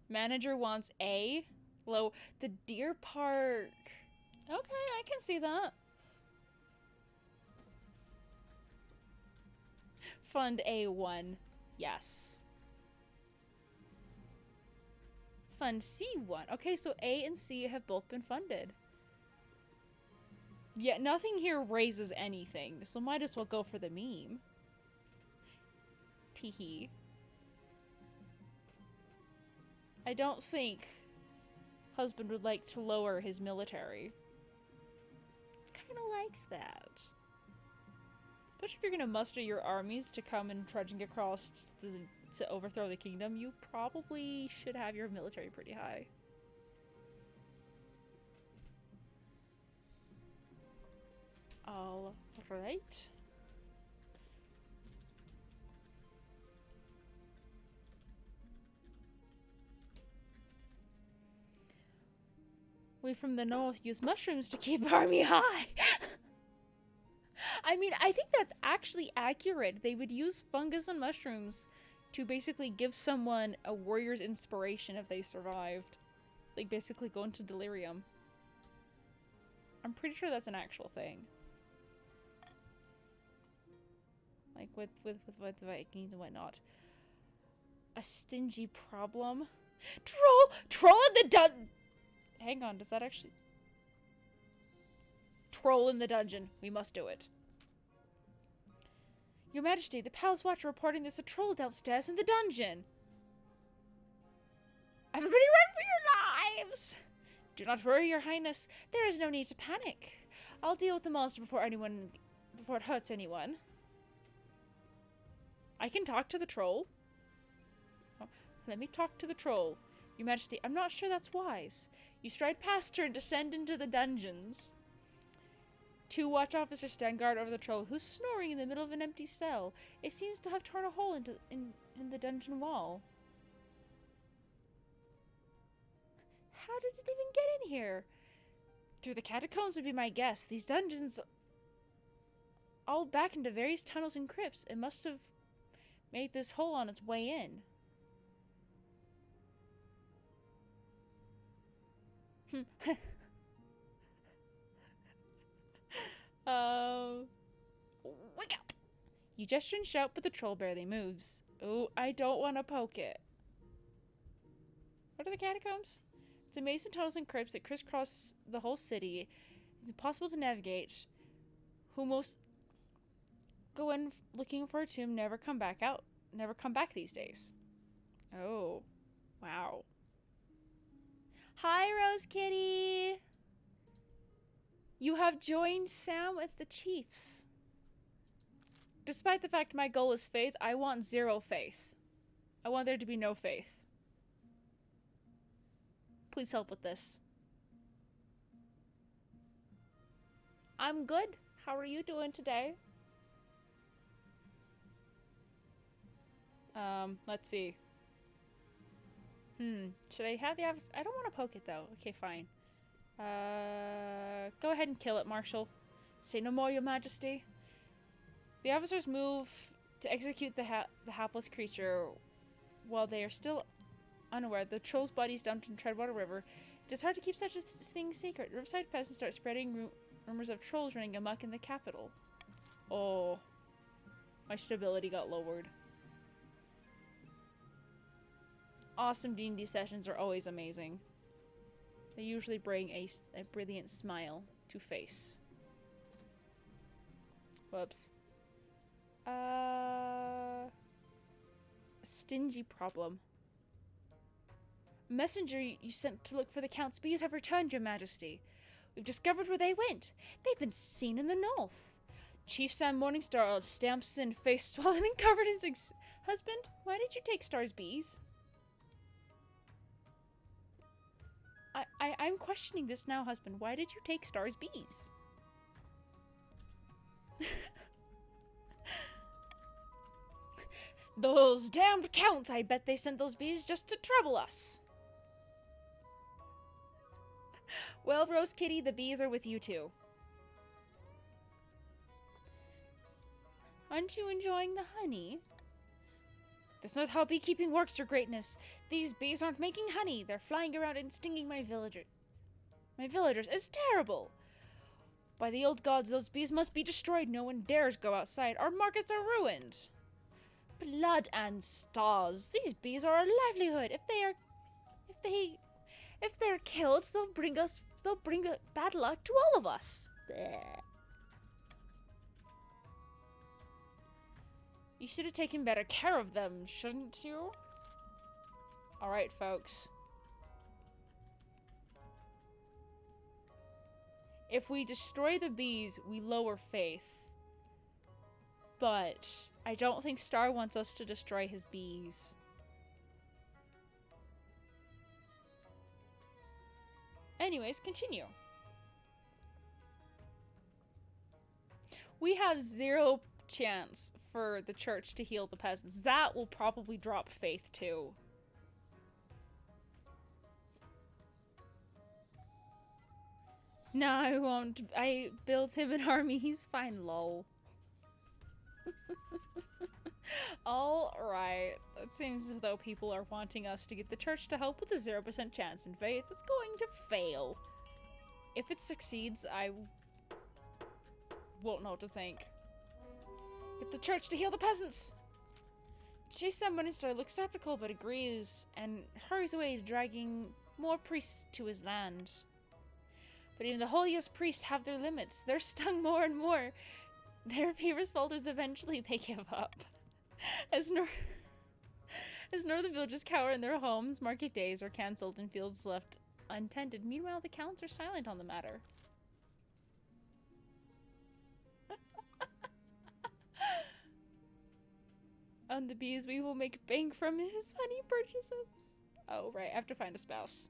Manager wants A. Low. The deer park. Okay, I can see that. Fund A1. Yes. Fund C1. Okay, so A and C have both been funded. Yeah, nothing here raises anything, so might as well go for the meme. Teehee. I don't think husband would like to lower his military. Kinda likes that. Especially if you're gonna muster your armies to come and trudging across to overthrow the kingdom, you probably should have your military pretty high. All right. We from the north use mushrooms to keep army high. I mean, I think that's actually accurate. They would use fungus and mushrooms to basically give someone a warrior's inspiration if they survived. Like, basically go into delirium. I'm pretty sure that's an actual thing. Like, with the Vikings and whatnot. A stingy problem. Troll in the dungeon! Hang on, does that actually... Troll in the dungeon. We must do it. Your Majesty, the Palace Watcher reporting there's a troll downstairs in the dungeon. Everybody run for your lives! Do not worry, Your Highness. There is no need to panic. I'll deal with the monster before it hurts anyone. I can talk to the troll. Oh, let me talk to the troll. Your Majesty, I'm not sure that's wise. You stride past her and descend into the dungeons. 2 watch officers stand guard over the troll, who's snoring in the middle of an empty cell. It seems to have torn a hole in the dungeon wall. How did it even get in here? Through the catacombs would be my guess. These dungeons all back into various tunnels and crypts. It must have made this hole on its way in. Wake up! You gesture and shout, but the troll barely moves. Oh, I don't want to poke it. What are the catacombs? It's a maze of tunnels and crypts that crisscross the whole city. It's impossible to navigate. Who most go in looking for a tomb never come back out. Never come back these days. Oh, wow. Hi, Rose Kitty! You have joined Sam at the Chiefs. Despite the fact my goal is faith, I want 0 faith. I want there to be no faith. Please help with this. I'm good. How are you doing today? Let's see. Should I have the office? I don't want to poke it though. Okay, fine. Go ahead and kill it, Marshal. Say no more, Your Majesty. The officers move to execute the hapless creature while they are still unaware. The troll's body is dumped in Treadwater River. It is hard to keep such a thing secret. Riverside peasants start spreading rumors of trolls running amok in the capital. Oh, my stability got lowered. Awesome D&D sessions are always amazing. They usually bring a brilliant smile to face. Whoops. A stingy problem. A messenger you sent to look for the Count's bees have returned, Your Majesty. We've discovered where they went. They've been seen in the north. Chief Sam Morningstar stamps in, face swollen and covered in husband, why did you take Star's bees? I'm questioning this now, husband. Why did you take Star's bees? Those damned counts! I bet they sent those bees just to trouble us. Well, Rose Kitty, the bees are with you too. Aren't you enjoying the honey? That's not how beekeeping works, Your Greatness. These bees aren't making honey. They're flying around and stinging my villagers. It's terrible. By the old gods, those bees must be destroyed. No one dares go outside. Our markets are ruined. Blood and stars. These bees are our livelihood. If they are If they're killed, they'll bring bad luck to all of us. Bleh. You should have taken better care of them, shouldn't you? Alright, folks. If we destroy the bees, we lower faith. But I don't think Star wants us to destroy his bees. Anyways, continue. We have 0 chance for the church to heal the peasants. That will probably drop faith too. No, I won't. I built him an army. He's fine, lol. Alright. It seems as though people are wanting us to get the church to help with a 0% chance in faith. It's going to fail. If it succeeds, I won't know what to think. Get the church to heal the peasants! Chief Minister looks skeptical but agrees and hurries away, dragging more priests to his land. But even the holiest priests have their limits. They're stung more and more. Their fevers falters, eventually they give up. As northern villagers cower in their homes, market days are cancelled and fields left untended. Meanwhile, the counts are silent on the matter. On the bees, we will make bank from his honey purchases. Oh, right. I have to find a spouse.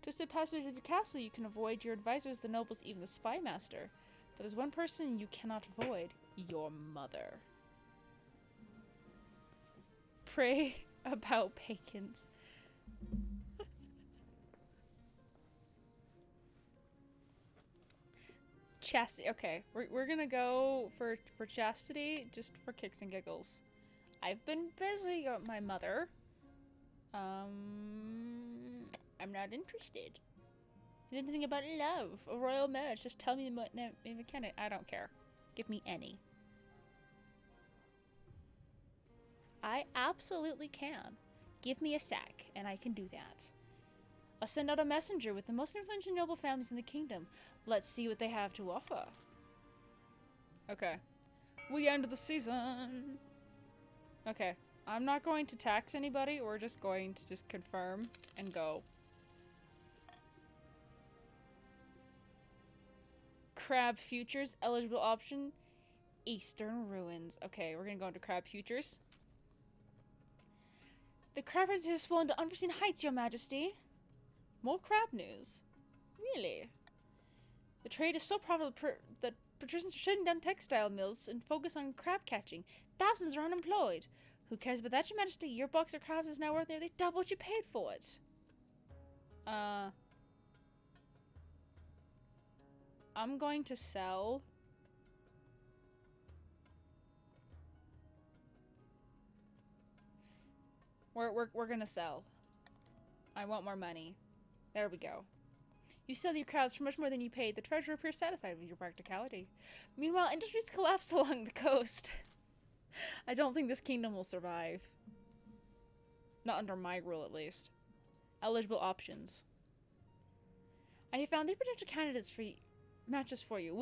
Twisted passages of your castle, you can avoid your advisors, the nobles, even the spy master. But there's one person you cannot avoid. Your mother. Pray about pagans. Chastity. Okay, we're gonna go for chastity just for kicks and giggles. I've been busy with my mother. I'm not interested. Anything about love, a royal marriage? Just tell me what mechanic. I don't care. Give me any. I absolutely can. Give me a sack, and I can do that. I'll send out a messenger with the most influential noble families in the kingdom. Let's see what they have to offer. Okay. We end the season. Okay. I'm not going to tax anybody. We're just going to just confirm and go. Crab Futures. Eligible option. Eastern Ruins. Okay, we're gonna go into Crab Futures. The crab princess has swollen to unforeseen heights, your majesty. More crab news. Really? The trade is so profitable that patricians are shutting down textile mills and focus on crab catching. Thousands are unemployed. Who cares about that, your majesty? Your box of crabs is now worth nearly double what you paid for it. I'm going to sell. We're gonna sell. I want more money. There we go. You sell your crabs for much more than you paid. The treasurer appears satisfied with your practicality. Meanwhile, industries collapse along the coast. I don't think this kingdom will survive. Not under my rule, at least. Eligible options. I have found 3 potential candidates for matches for you.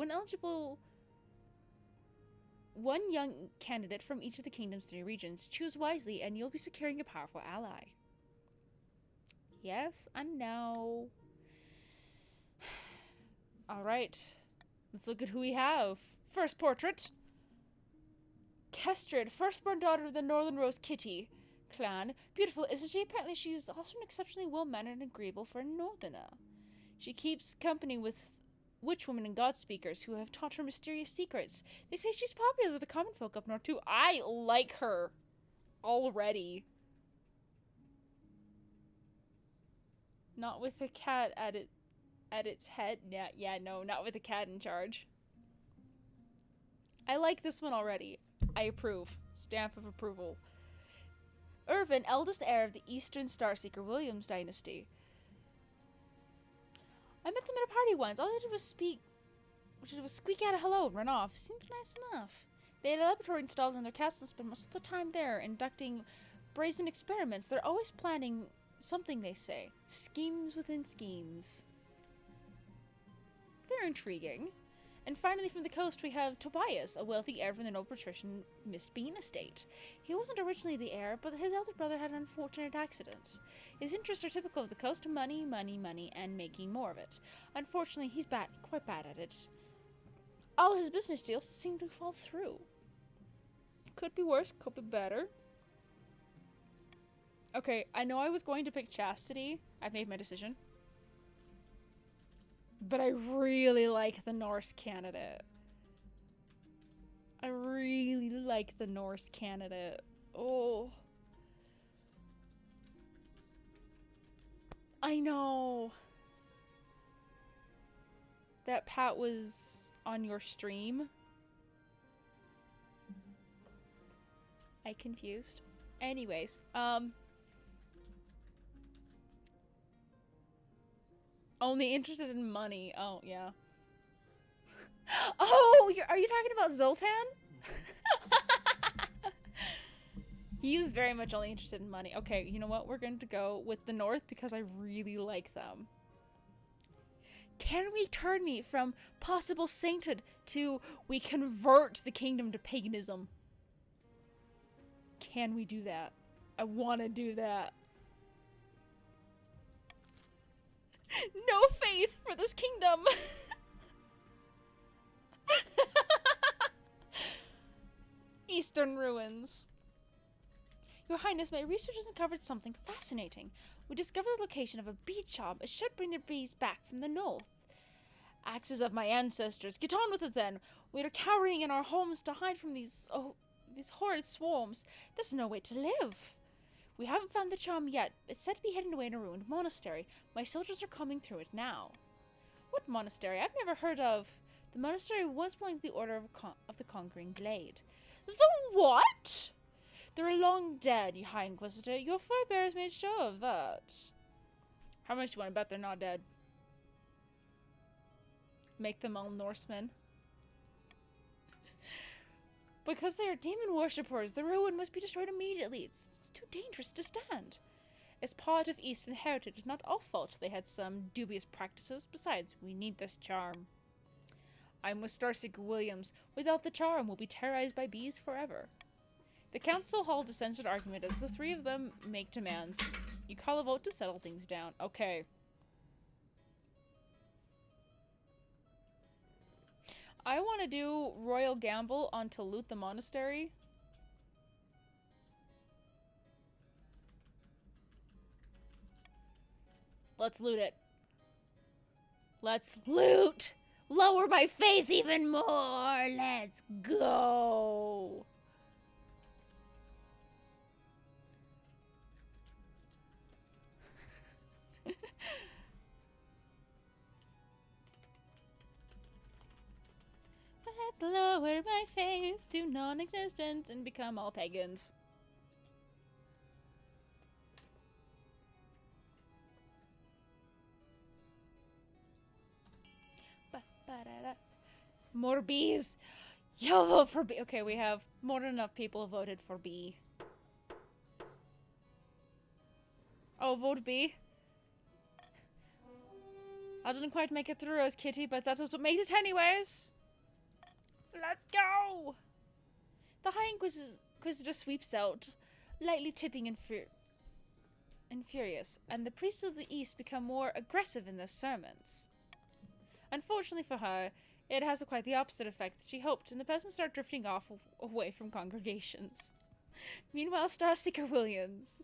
One young candidate from each of the kingdom's 3 regions. Choose wisely, and you'll be securing a powerful ally. Yes, I know. Alright. Let's look at who we have. First portrait. Kestrid, firstborn daughter of the Northern Rose Kitty clan. Beautiful, isn't she? Apparently she's also an exceptionally well-mannered and agreeable for a northerner. She keeps company with witchwomen and god-speakers who have taught her mysterious secrets. They say she's popular with the common folk up north too. I like her already. Not with a cat at its head. Yeah, no, not with a cat in charge. I like this one already. I approve. Stamp of approval. Irvin, eldest heir of the Eastern Starseeker Williams dynasty. I met them at a party once. All they did was squeak out a hello and run off. Seems nice enough. They had a laboratory installed in their castle and spent most of the time there inducting brazen experiments. They're always planning Something they say. Schemes within schemes. Very intriguing. And finally from the coast we have Tobias, a wealthy heir from the noble patrician Miss Bean estate. He wasn't originally the heir, but his elder brother had an unfortunate accident. His interests are typical of the coast: money, money, money, and making more of it. Unfortunately, he's quite bad at it. All his business deals seem to fall through. Could be worse, could be better. Okay, I know I was going to pick Chastity. I've made my decision. But I really like the Norse candidate. I really like the Norse candidate. Oh. I know. That Pat was on your stream. I confused. Anyways, only interested in money. Oh, yeah. Oh, are you talking about Zoltan? He is very much only interested in money. Okay, you know what? We're going to go with the North because I really like them. Can we turn me from possible sainthood to we convert the kingdom to paganism? Can we do that? I want to do that. No faith for this kingdom. Eastern ruins. Your Highness, my researchers uncovered something fascinating. We discovered the location of a bee charm. It should bring their bees back from the north. Axes of my ancestors. Get on with it then. We are cowering in our homes to hide from these horrid swarms. There's no way to live. We haven't found the charm yet. It's said to be hidden away in a ruined monastery. My soldiers are combing through it now. What monastery? I've never heard of. The monastery once belonged to the Order of the Conquering Blade. The what? They're long dead, you High Inquisitor. Your forebears made sure of that. How much do you want to bet they're not dead? Make them all Norsemen. Because they are demon worshippers, the ruin must be destroyed immediately. It's too dangerous to stand. It's part of Eastern heritage, not our fault they had some dubious practices. Besides, we need this charm. I'm with Starseeker Williams. Without the charm, we'll be terrorized by bees forever. The council held a censored argument as the three of them make demands. You call a vote to settle things down. Okay. I want to do Royal Gamble on to loot the monastery. Let's loot it. Let's loot! Lower my faith even more! Let's go! Let's lower my faith to non-existence and become all pagans. More bees! You'll vote for B. Okay, we have more than enough people voted for B. Oh, vote B. I didn't quite make it through as Kitty, but that's what made it anyways. Let's go! The High Inquisitor sweeps out, lightly tipping and furious, and the priests of the East become more aggressive in their sermons. Unfortunately for her, it has quite the opposite effect that she hoped, and the peasants start drifting off away from congregations. Meanwhile, Starseeker Williams'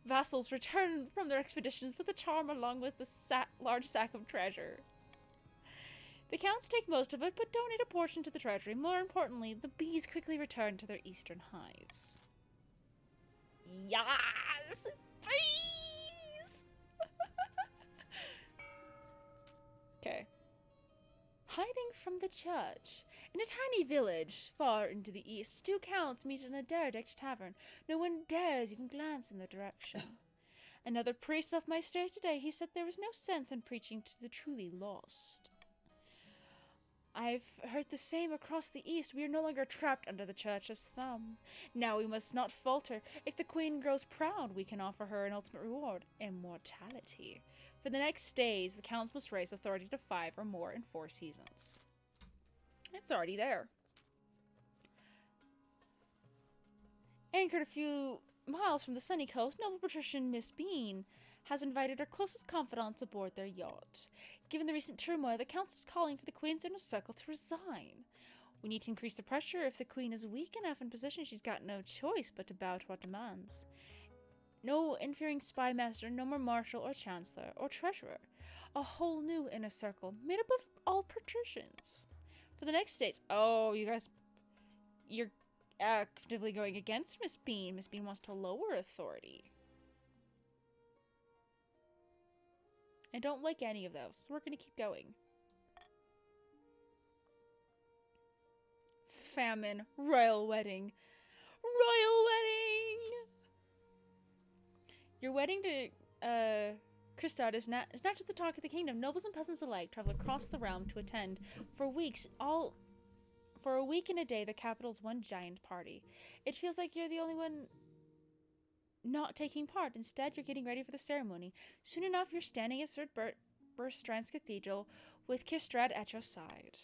vassals return from their expeditions with a charm along with a large sack of treasure. The counts take most of it, but donate a portion to the treasury. More importantly, the bees quickly return to their eastern hives. Yes! Bees! Okay. Hiding from the church. In a tiny village far into the east, two counts meet in a derelict tavern. No one dares even glance in their direction. Another priest left my stay today. He said there was no sense in preaching to the truly lost. I've heard the same across the east. We are no longer trapped under the church's thumb. Now we must not falter. If the queen grows proud, we can offer her an ultimate reward, immortality. For the next days, the counts must raise authority to 5 or more in 4 seasons. It's already there. Anchored a few miles from the sunny coast, noble patrician Miss Bean has invited her closest confidants aboard their yacht. Given the recent turmoil, the council is calling for the Queen's inner circle to resign. We need to increase the pressure. If the Queen is weak enough in position, she's got no choice but to bow to our demands. No interfering spy master, no more marshal or chancellor or treasurer. A whole new inner circle made up of all patricians. For the next days, oh, you guys, you're actively going against Miss Bean. Miss Bean wants to lower authority. I don't like any of those, so we're going to keep going. Famine. Royal wedding. Royal wedding! Your wedding to Kristad is not just the talk of the kingdom. Nobles and peasants alike travel across the realm to attend. For a week and a day, the capital's one giant party. It feels like you're the only one not taking part. Instead, you're getting ready for the ceremony. Soon enough, you're standing at Sir Berstrand's Cathedral with Kistrad at your side.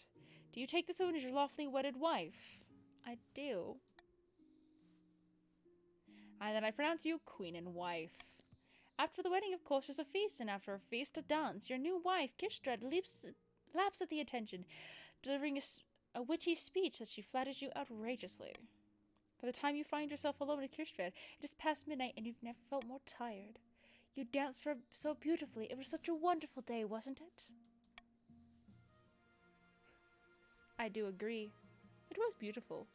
Do you take this woman as your lawfully wedded wife? I do. And then I pronounce you queen and wife. After the wedding, of course, there's a feast, and after a feast, a dance. Your new wife, Kistrad, laps at the attention, delivering a witty speech that she flatters you outrageously. By the time you find yourself alone with Kirstrad, it is past midnight and you've never felt more tired. You danced so beautifully. It was such a wonderful day, wasn't it? I do agree. It was beautiful.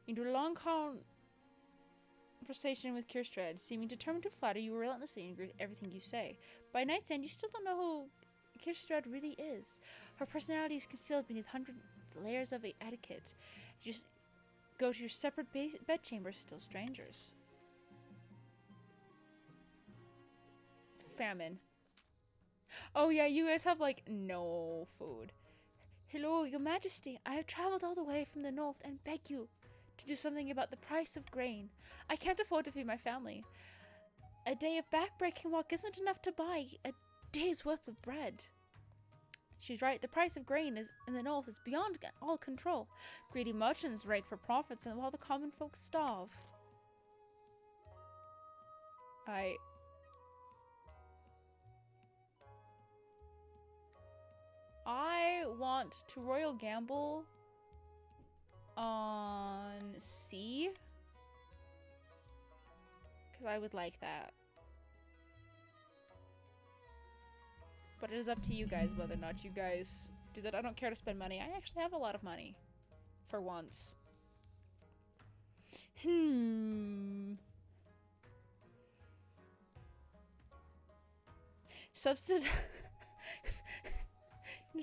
Into a long conversation with Kirstrad, seeming determined to flatter you relentlessly and agree with everything you say. By night's end, you still don't know who Kirstrad really is. Her personality is concealed beneath 100 layers of etiquette. Just go to your separate bedchambers, still strangers. Famine. Oh yeah, you guys have like no food. Hello, your majesty. I have traveled all the way from the north and beg you to do something about the price of grain. I can't afford to feed my family. A day of backbreaking walk isn't enough to buy a day's worth of bread. She's right. The price of grain in the north is beyond all control. Greedy merchants rake for profits, and while the common folk starve. I want to royal gamble on C, because I would like that. But it is up to you guys whether or not you guys do that. I don't care to spend money. I actually have a lot of money. For once. Subsidy.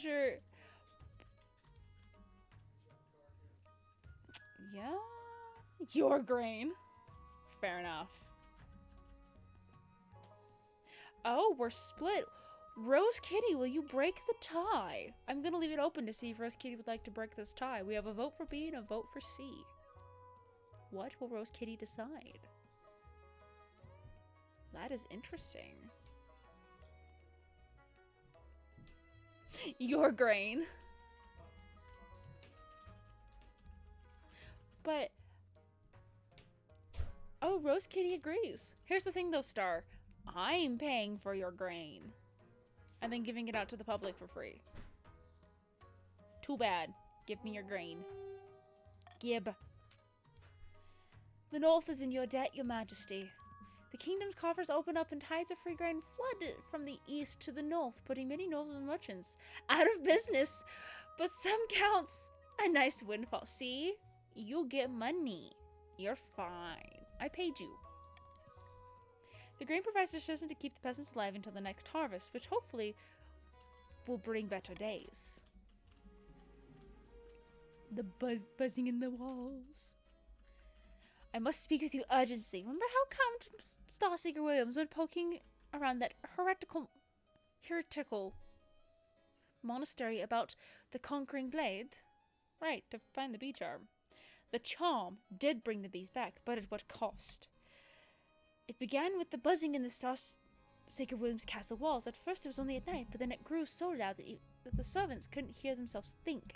Sure. Yeah. Your grain. Fair enough. Oh, we're split. Rose Kitty, will you break the tie? I'm gonna leave it open to see if Rose Kitty would like to break this tie. We have a vote for B and a vote for C. What will Rose Kitty decide? That is interesting. Your grain. But... oh, Rose Kitty agrees. Here's the thing though, Star. I'm paying for your grain. And then giving it out to the public for free. Too bad. Give me your grain. Gib. The north is in your debt, your majesty. The kingdom's coffers open up and tides of free grain flood from the east to the north, putting many northern merchants out of business. But some counts a nice windfall. See? You get money. You're fine. I paid you. The grain provides a system to keep the peasants alive until the next harvest, which hopefully will bring better days. The buzzing in the walls. I must speak with you urgently. Remember how Count Starseeker Williams was poking around that heretical monastery about the conquering blade? Right, to find the bee charm. The charm did bring the bees back, but at what cost? It began with the buzzing in the Sacred William's castle walls. At first it was only at night, but then it grew so loud that the servants couldn't hear themselves think.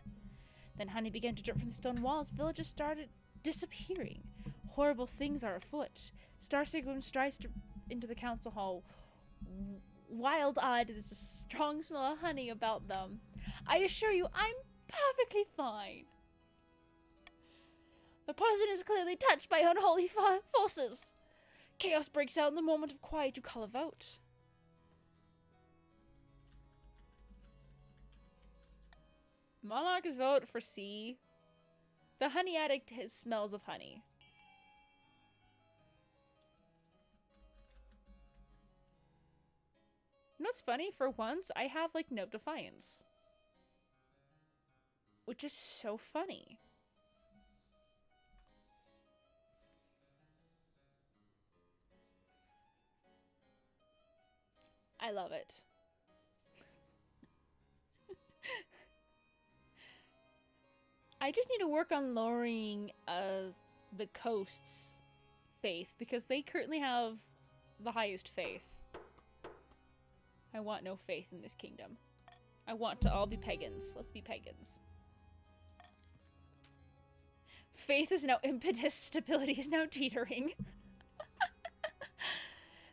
Then honey began to drip from the stone walls. Villagers started disappearing. Horrible things are afoot. Star Sigurd strides into the council hall. Wild-eyed, there's a strong smell of honey about them. I assure you, I'm perfectly fine. The person is clearly touched by unholy forces. Chaos breaks out in the moment of quiet. You call a vote. Monarchs vote for C. The honey addict smells of honey. You know what's funny? For once, I have, like, no defiance. Which is so funny. I love it. I just need to work on lowering the coast's faith, because they currently have the highest faith. I want no faith in this kingdom. I want to all be pagans. Let's be pagans. Faith is now impetus, stability is now teetering.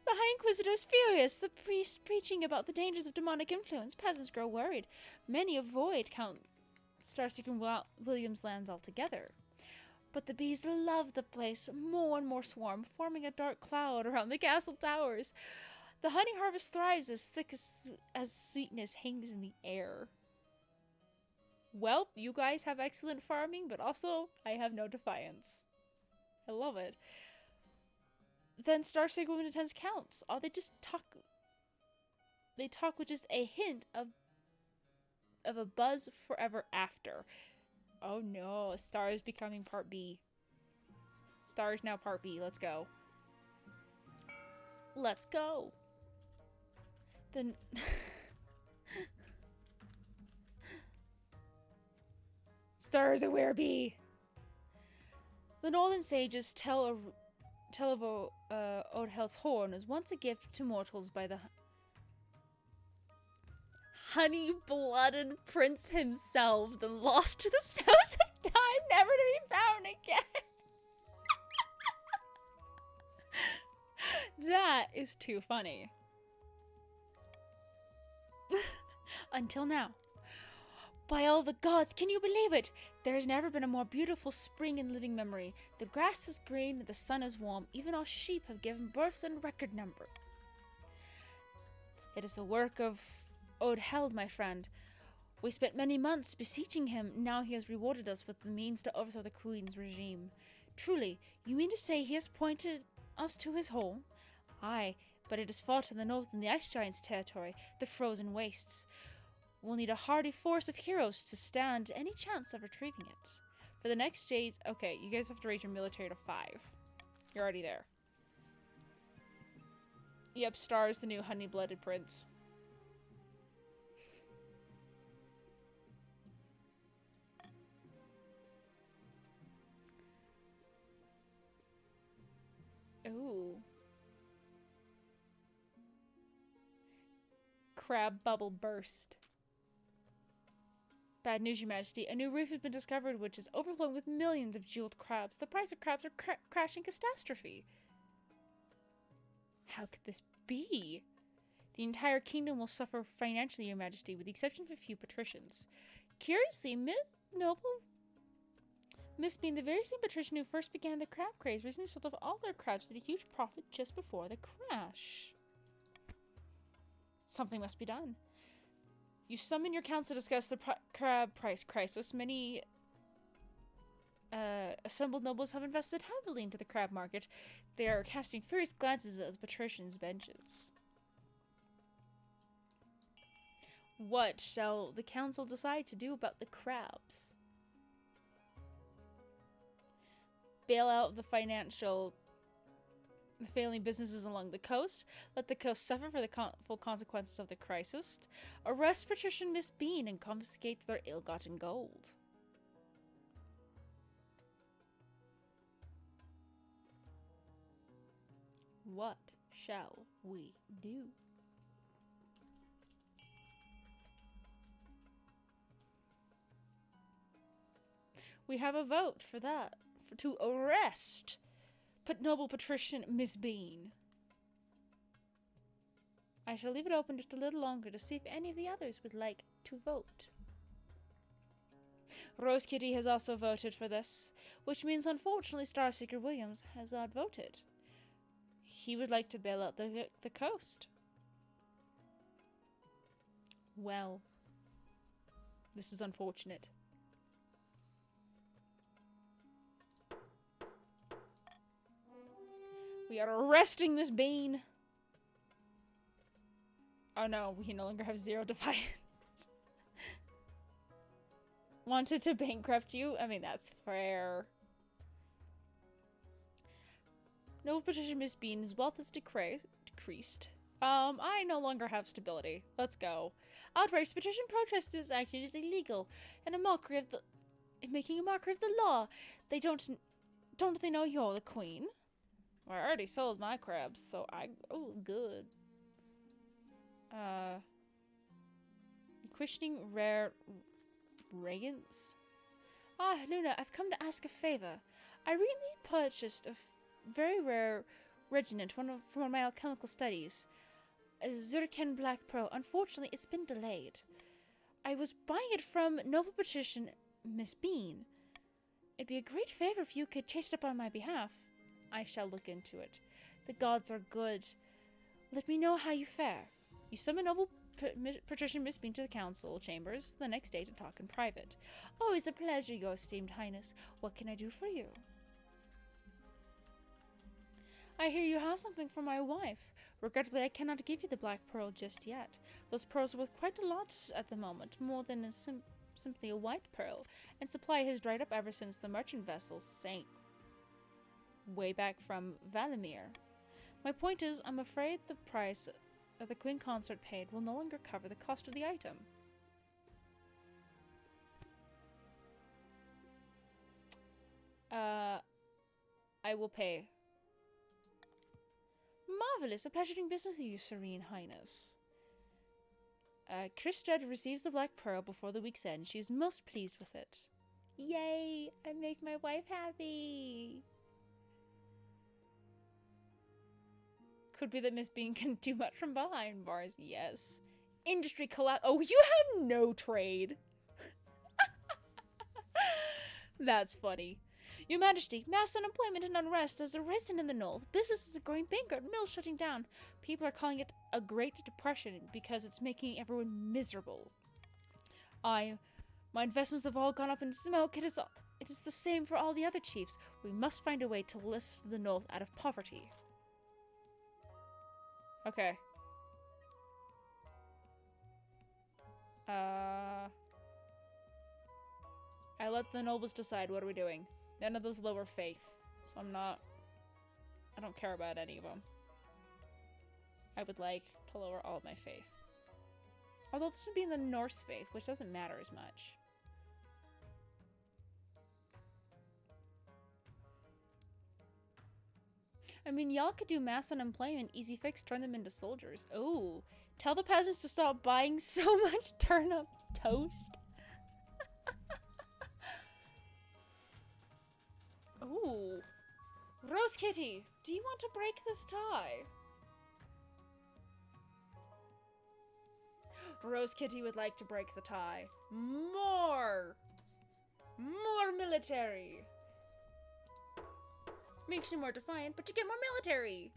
The High Inquisitor is furious. The priest preaching about the dangers of demonic influence. Peasants grow worried. Many avoid Count Starseeker William's lands altogether. But the bees love the place. More and more swarm, forming a dark cloud around the castle towers. The honey harvest thrives as thick as sweetness hangs in the air. Well, you guys have excellent farming, but also I have no defiance. I love it. Then Starseeker Women attends counts. Oh, they talk with just a hint of a buzz forever after. Oh no, Star is becoming part B. Star is now part B. Let's go. Let's go. Then Star is a werebee. The Northern Sages tell of Odhel's horn was once a gift to mortals by the honey-blooded prince himself, then lost to the snows of time, never to be found again. That is too funny. Until now. By all the gods, can you believe it? There has never been a more beautiful spring in living memory. The grass is green and the sun is warm. Even our sheep have given birth in record number. It is the work of Odheld, my friend. We spent many months beseeching him. Now he has rewarded us with the means to overthrow the Queen's regime. Truly, you mean to say he has pointed us to his home? Aye, but it is far to the north in the Ice Giant's territory, the frozen wastes. We'll need a hardy force of heroes to stand any chance of retrieving it. For the next days... Okay, you guys have to raise your military to 5. You're already there. Yep, Star is the new honey-blooded prince. Ooh. Crab bubble burst. Bad news, Your Majesty. A new reef has been discovered which is overflowing with millions of jeweled crabs. The price of crabs are crashing catastrophe. How could this be? The entire kingdom will suffer financially, Your Majesty, with the exception of a few patricians. Curiously, Miss being the very same patrician who first began the crab craze, recently sold off all their crabs at a huge profit just before the crash. Something must be done. You summon your council to discuss the crab price crisis. Many assembled nobles have invested heavily into the crab market. They are casting furious glances at the patricians' benches. What shall the council decide to do about the crabs? Bail out the financial The failing businesses along the coast. Let the coast suffer for the full consequences of the crisis. Arrest Patricia and Miss Bean and confiscate their ill-gotten gold. What shall we do? We have a vote for that. To arrest noble patrician Miss Bean. I shall leave it open just a little longer to see if any of the others would like to vote. Rose Kitty has also voted for this, which means unfortunately Starseeker Williams has outvoted. He would like to bail out the coast. Well, this is unfortunate. We are arresting Miss Bean. Oh no, we no longer have 0 defiance. Wanted to bankrupt you? I mean, that's fair. Noble Patricia Miss Bean's wealth is decreased. I no longer have stability. Let's go. Outraged petition protesters acted as illegal and making a mockery of the law. Don't they know you're the queen? Well, I already sold my crabs, so it was good. Questioning rare Reagans? Ah, Luna, I've come to ask a favor. I recently purchased a very rare reagent from one of my alchemical studies. A Zircon Black Pearl. Unfortunately, it's been delayed. I was buying it from Noble Patrician Miss Bean. It'd be a great favor if you could chase it up on my behalf. I shall look into it. The gods are good. Let me know how you fare. You summon Noble Patrician Miss Bean to the council chambers the next day to talk in private. Always a pleasure, your esteemed highness. What can I do for you? I hear you have something for my wife. Regrettably, I cannot give you the Black Pearl just yet. Those pearls are worth quite a lot at the moment, more than simply a white pearl, and supply has dried up ever since the merchant vessels sank way back from Valimir. My point is, I'm afraid the price that the Queen Consort paid will no longer cover the cost of the item. I will pay. Marvelous! A pleasure doing business with you, Serene Highness. Kristred receives the Black Pearl before the week's end. She is most pleased with it. Yay! I make my wife happy! Could be that Miss Bean can do much from behind bars. Yes. Industry collapse. Oh, you have no trade. That's funny. Your Majesty, mass unemployment and unrest has arisen in the north. Businesses are going bankrupt, mills shutting down. People are calling it a Great Depression because it's making everyone miserable. My investments have all gone up in smoke. It is the same for all the other chiefs. We must find a way to lift the north out of poverty. Okay. I let the nobles decide. What are we doing? None of those lower faith. So I don't care about any of them. I would like to lower all of my faith. Although this would be in the Norse faith, which doesn't matter as much. I mean, y'all could do mass unemployment, easy fix, turn them into soldiers. Ooh. Tell the peasants to stop buying so much turnip toast. Ooh. Rose Kitty, do you want to break this tie? Rose Kitty would like to break the tie. More military. Makes you more defiant, but you get more military.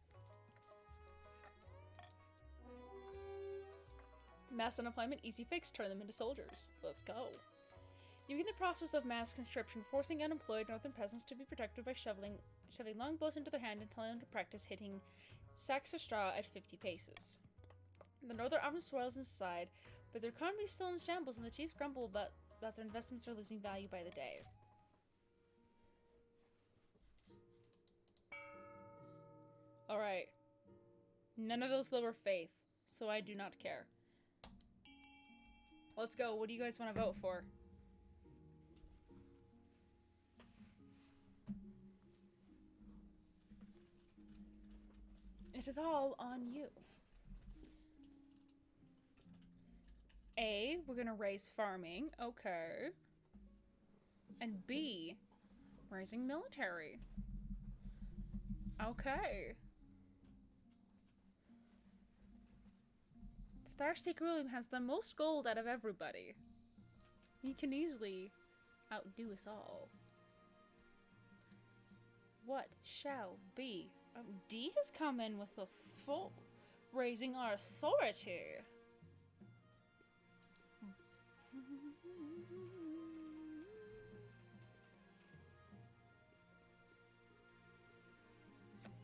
Mass unemployment, easy fix, turn them into soldiers. Let's go. You begin the process of mass conscription, forcing unemployed northern peasants to be protected by shoving long bows into their hand and telling them to practice hitting sacks of straw at 50 paces. The northern army swells inside, but their economy is still in shambles, and the chiefs grumble about that their investments are losing value by the day. Alright. None of those lower faith, so I do not care. Let's go. What do you guys want to vote for? It is all on you. A, we're gonna raise farming. Okay. And B, raising military. Okay. Starseeker William has the most gold out of everybody. He can easily outdo us all. What shall be? Oh, D has come in with a full raising our authority.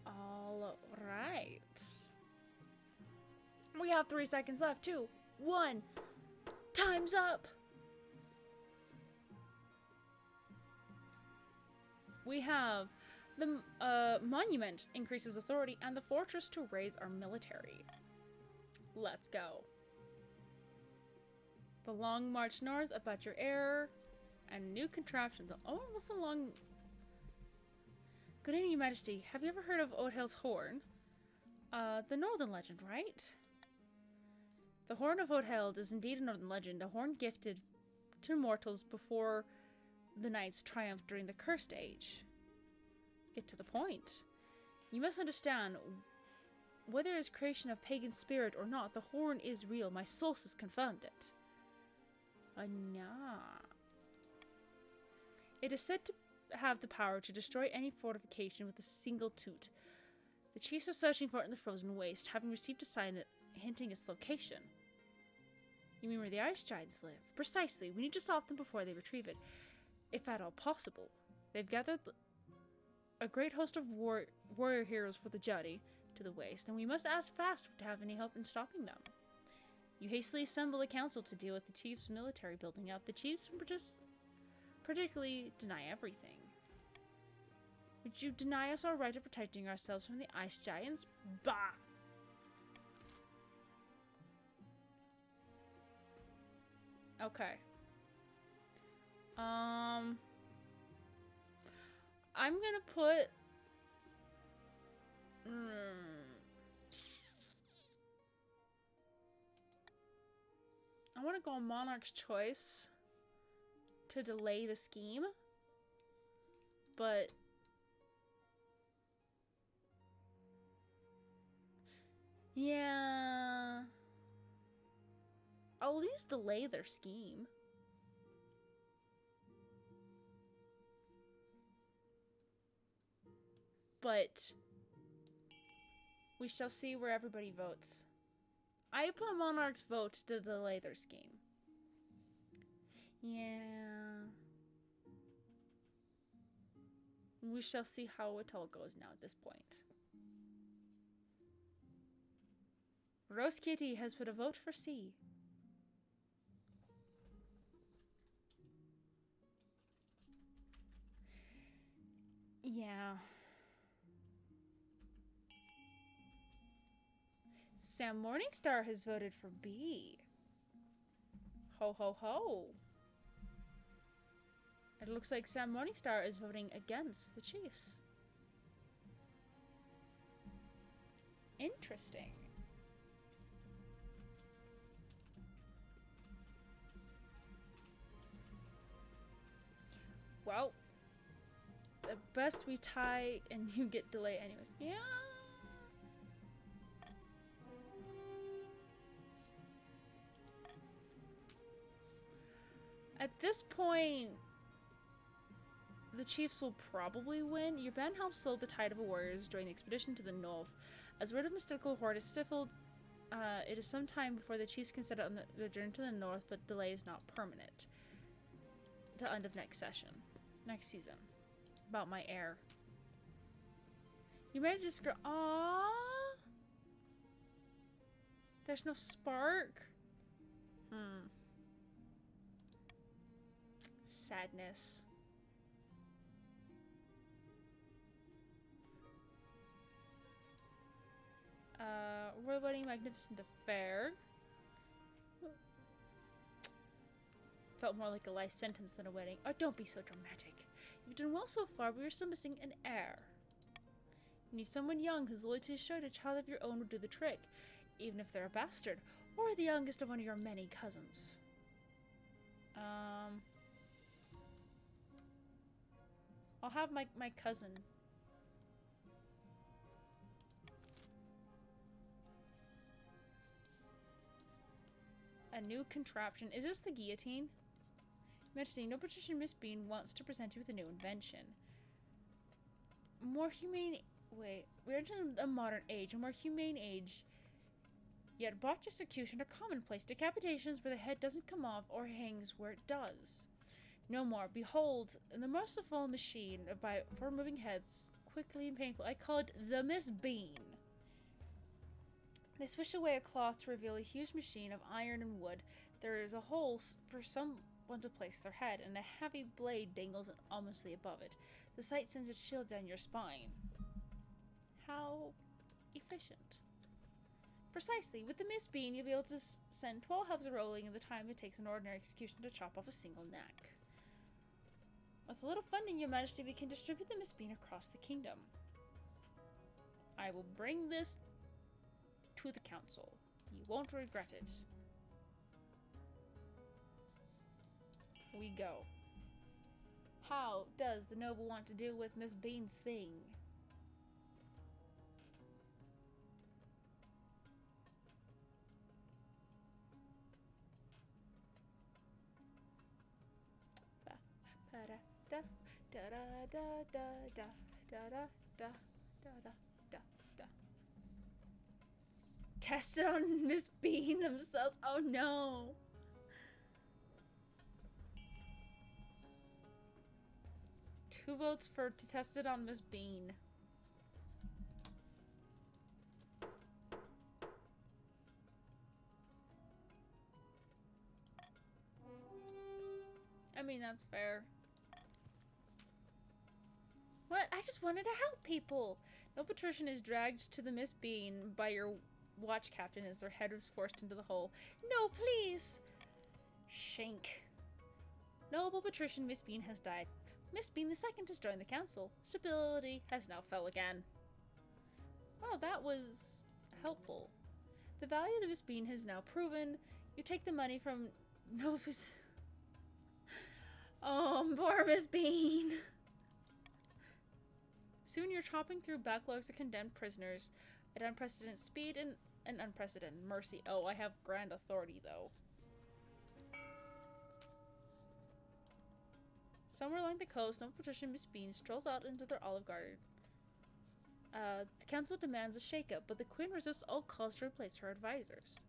All right. We have 3 seconds left. 2, 1. Time's up. We have the monument increases authority and the fortress to raise our military. Let's go. The long march north about your air and new contraptions. Oh, what's the long... Good evening, Your Majesty. Have you ever heard of Odhel's Horn? The northern legend, right? The Horn of Odhel is indeed a northern legend, a horn gifted to mortals before the knights triumphed during the Cursed Age. Get to the point. You must understand, whether it's creation of pagan spirit or not, the horn is real. My sources confirmed it. Nah. It is said to have the power to destroy any fortification with a single toot. The chiefs are searching for it in the frozen waste, having received a sign hinting its location. You mean where the ice giants live? Precisely. We need to stop them before they retrieve it, if at all possible. They've gathered a great host of warrior heroes for the journey to the waste, and we must ask fast to have any help in stopping them. You hastily assemble a council to deal with the chief's military building up. The chiefs particularly deny everything. Would you deny us our right of protecting ourselves from the ice giants? Bah! Okay. I'm gonna put... I want to go on Monarch's Choice to delay the scheme, but yeah, I'll at least delay their scheme. But we shall see where everybody votes. I put Monarch's vote to delay their scheme. Yeah. We shall see how it all goes now at this point. Rose Kitty has put a vote for C. Yeah. Sam Morningstar has voted for B. Ho ho ho. It looks like Sam Morningstar is voting against the Chiefs. Interesting. Well, the best we tie and you get delay anyways. Yeah. At this point, the Chiefs will probably win. Your band helps slow the tide of warriors during the expedition to the north. As word of mystical horde is stifled, it is some time before the Chiefs can set out on the journey to the north, but delay is not permanent. Till end of next season. About my heir. You made a disc. Aww. There's no spark. Sadness. Royal wedding, magnificent affair. Felt more like a life sentence than a wedding. Oh, don't be so dramatic. You've done well so far, but you're still missing an heir. You need someone young who's loyal to his show. A child of your own would do the trick, even if they're a bastard, or the youngest of one of your many cousins. I'll have my cousin. A new contraption. Is this the guillotine? Majesty, no patrician Miss Bean wants to present you with a new invention. More humane... Wait, we're in a modern age, a more humane age. Yet botched execution are commonplace. Decapitations where the head doesn't come off or hangs where it does. No more. Behold, the merciful machine for removing heads, quickly and painful. I call it the Miss Bean. They swish away a cloth to reveal a huge machine of iron and wood. There is a hole for someone to place their head, and a heavy blade dangles ominously above it. The sight sends a chill down your spine. How efficient. Precisely. With the Miss Bean, you'll be able to send 12 hubs rolling in the time it takes an ordinary execution to chop off a single neck. With a little funding, Your Majesty, we can distribute the Miss Bean across the kingdom. I will bring this to the council. You won't regret it. We go. How does the noble want to deal with Miss Bean's thing? Tested on Miss Bean themselves. Oh no. Two votes to test it on Miss Bean. I mean, that's fair. What? I just wanted to help people. No patrician is dragged to the Miss Bean by your watch captain as their head was forced into the hole. No, please! Shank. Noble patrician Miss Bean has died. Miss Bean II has joined the council. Stability has now fell again. Well, that was helpful. The value of the Miss Bean has now proven. You take the money from Nobles. Oh, poor Miss Bean. Soon you're chopping through backlogs of condemned prisoners at unprecedented speed and unprecedented mercy. Oh, I have grand authority, though. Somewhere along the coast, noble patrician Miss Bean strolls out into their olive garden. The council demands a shakeup, but the queen resists all calls to replace her advisors.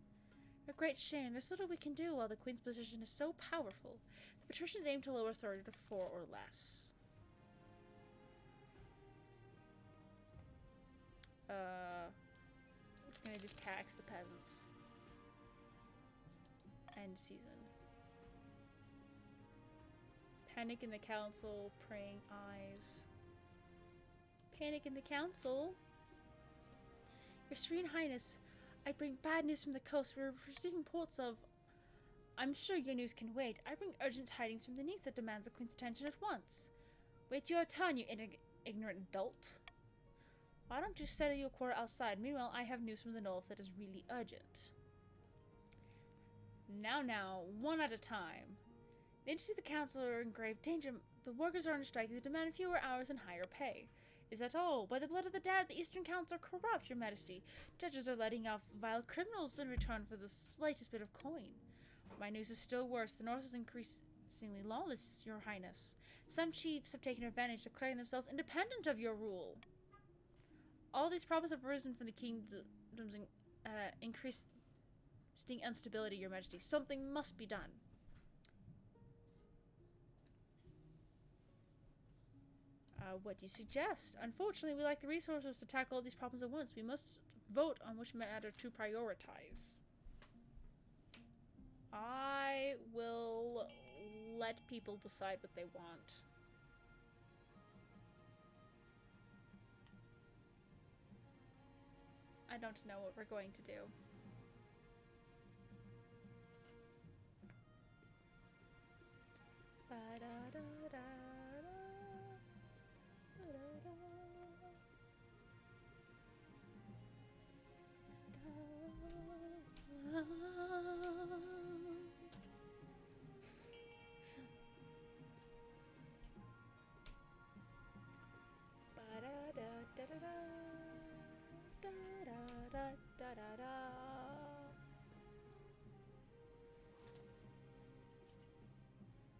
A great shame. There's little we can do while the queen's position is so powerful. The patricians aim to lower authority to 4 or less. We're gonna just tax the peasants. End season. Panic in the council, praying eyes. Panic in the council? Your Serene Highness, I bring bad news from the coast. We're receiving reports of... I'm sure your news can wait. I bring urgent tidings from beneath that demands the Queen's attention at once. Wait your turn, you ignorant adult. Why don't you settle your quarrel outside? Meanwhile, I have news from the north that is really urgent. Now, one at a time. The interests of the council are in grave danger. The workers are on strike. They demand fewer hours and higher pay. Is that all? By the blood of the dead, the Eastern Council are corrupt, Your Majesty. Judges are letting off vile criminals in return for the slightest bit of coin. My news is still worse. The North is increasingly lawless, Your Highness. Some chiefs have taken advantage, declaring themselves independent of your rule. All these problems have arisen from the kingdom's increasing instability, Your Majesty. Something must be done. What do you suggest? Unfortunately, we lack the resources to tackle all these problems at once. We must vote on which matter to prioritize. I will let people decide what they want. I don't know what we're going to do.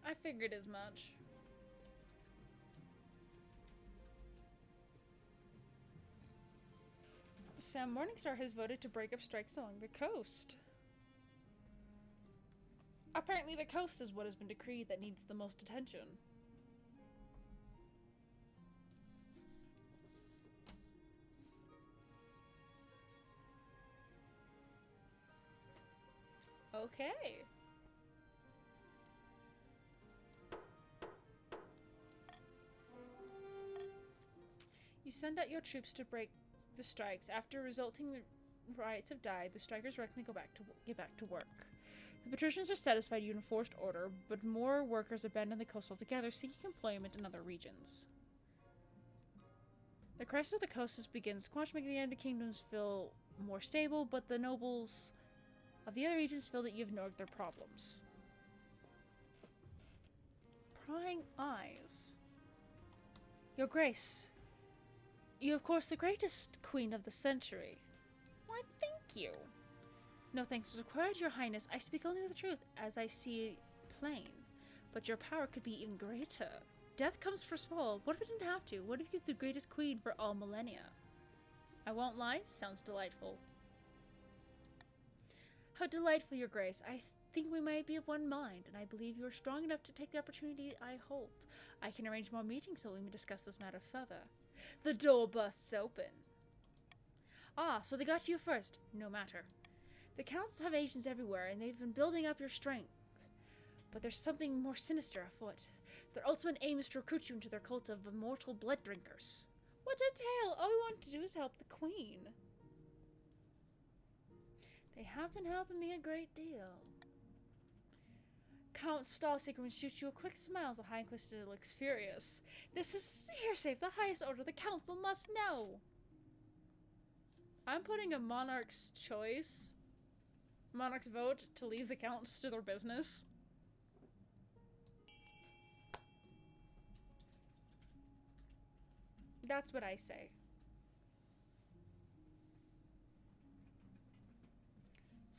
I figured as much. Sam Morningstar has voted to break up strikes along the coast. Apparently the coast is what has been decreed that needs the most attention. Okay. You send out your troops to break the strikes. After resulting riots have died, the strikers reckon to get back to work. The patricians are satisfied you enforced order, but more workers abandon the coast altogether, seeking employment in other regions. The crisis of the coast has begun. Squash making the United Kingdoms feel more stable, but the nobles of the other regions feel that you've ignored their problems. Prying eyes. Your Grace, you of course the greatest queen of the century. Why, thank you. No thanks is required, your highness. I speak only the truth, as I see plain. But your power could be even greater. Death comes first of all. What if it didn't have to? What if you're the greatest queen for all millennia? I won't lie, sounds delightful. How delightful, your grace. I think we might be of one mind, and I believe you are strong enough to take the opportunity I hold. I can arrange more meetings so we may discuss this matter further. The door bursts open. Ah, so they got to you first. No matter. The counts have agents everywhere, and they've been building up your strength. But there's something more sinister afoot. Their ultimate aim is to recruit you into their cult of immortal blood drinkers. What a tale! All we want to do is help the queen. They have been helping me a great deal. Count Starseeker will shoot you a quick smile. The High Inquisitor looks furious. This is hearsay of the highest order. The council must know. I'm putting a monarch's choice. Monarch's vote to leave the counts to their business. That's what I say.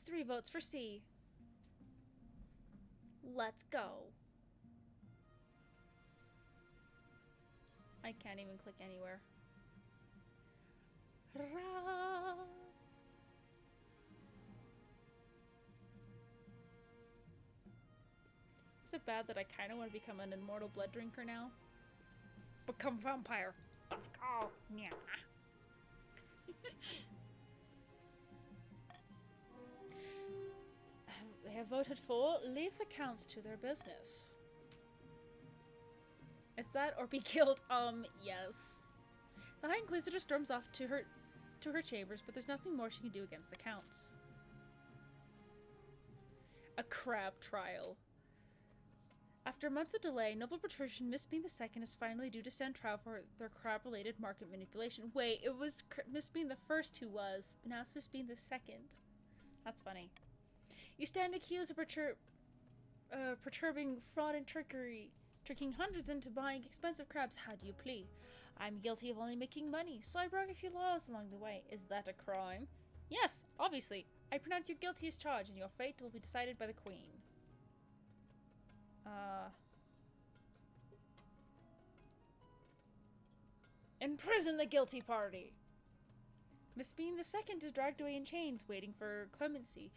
Three votes for C. Let's go. I can't even click anywhere. Ra. Is it bad that I kind of want to become an immortal blood drinker now? Become vampire. Let's go. Yeah. They have voted for leave the counts to their business. Is that or be killed? Yes. The High Inquisitor storms off to her chambers, but there's nothing more she can do against the counts. A crab trial. After months of delay, Noble Patrician Miss Bean II is finally due to stand trial for their crab-related market manipulation. Wait, it was Miss Bean the first who was, but now it's Miss Bean the second. That's funny. You stand accused of perturbing fraud and trickery, tricking hundreds into buying expensive crabs. How do you plead? I'm guilty of only making money, so I broke a few laws along the way. Is that a crime? Yes, obviously. I pronounce you guilty as charged, and your fate will be decided by the Queen. Imprison the guilty party! Miss Bean II is dragged away in chains, waiting for clemency.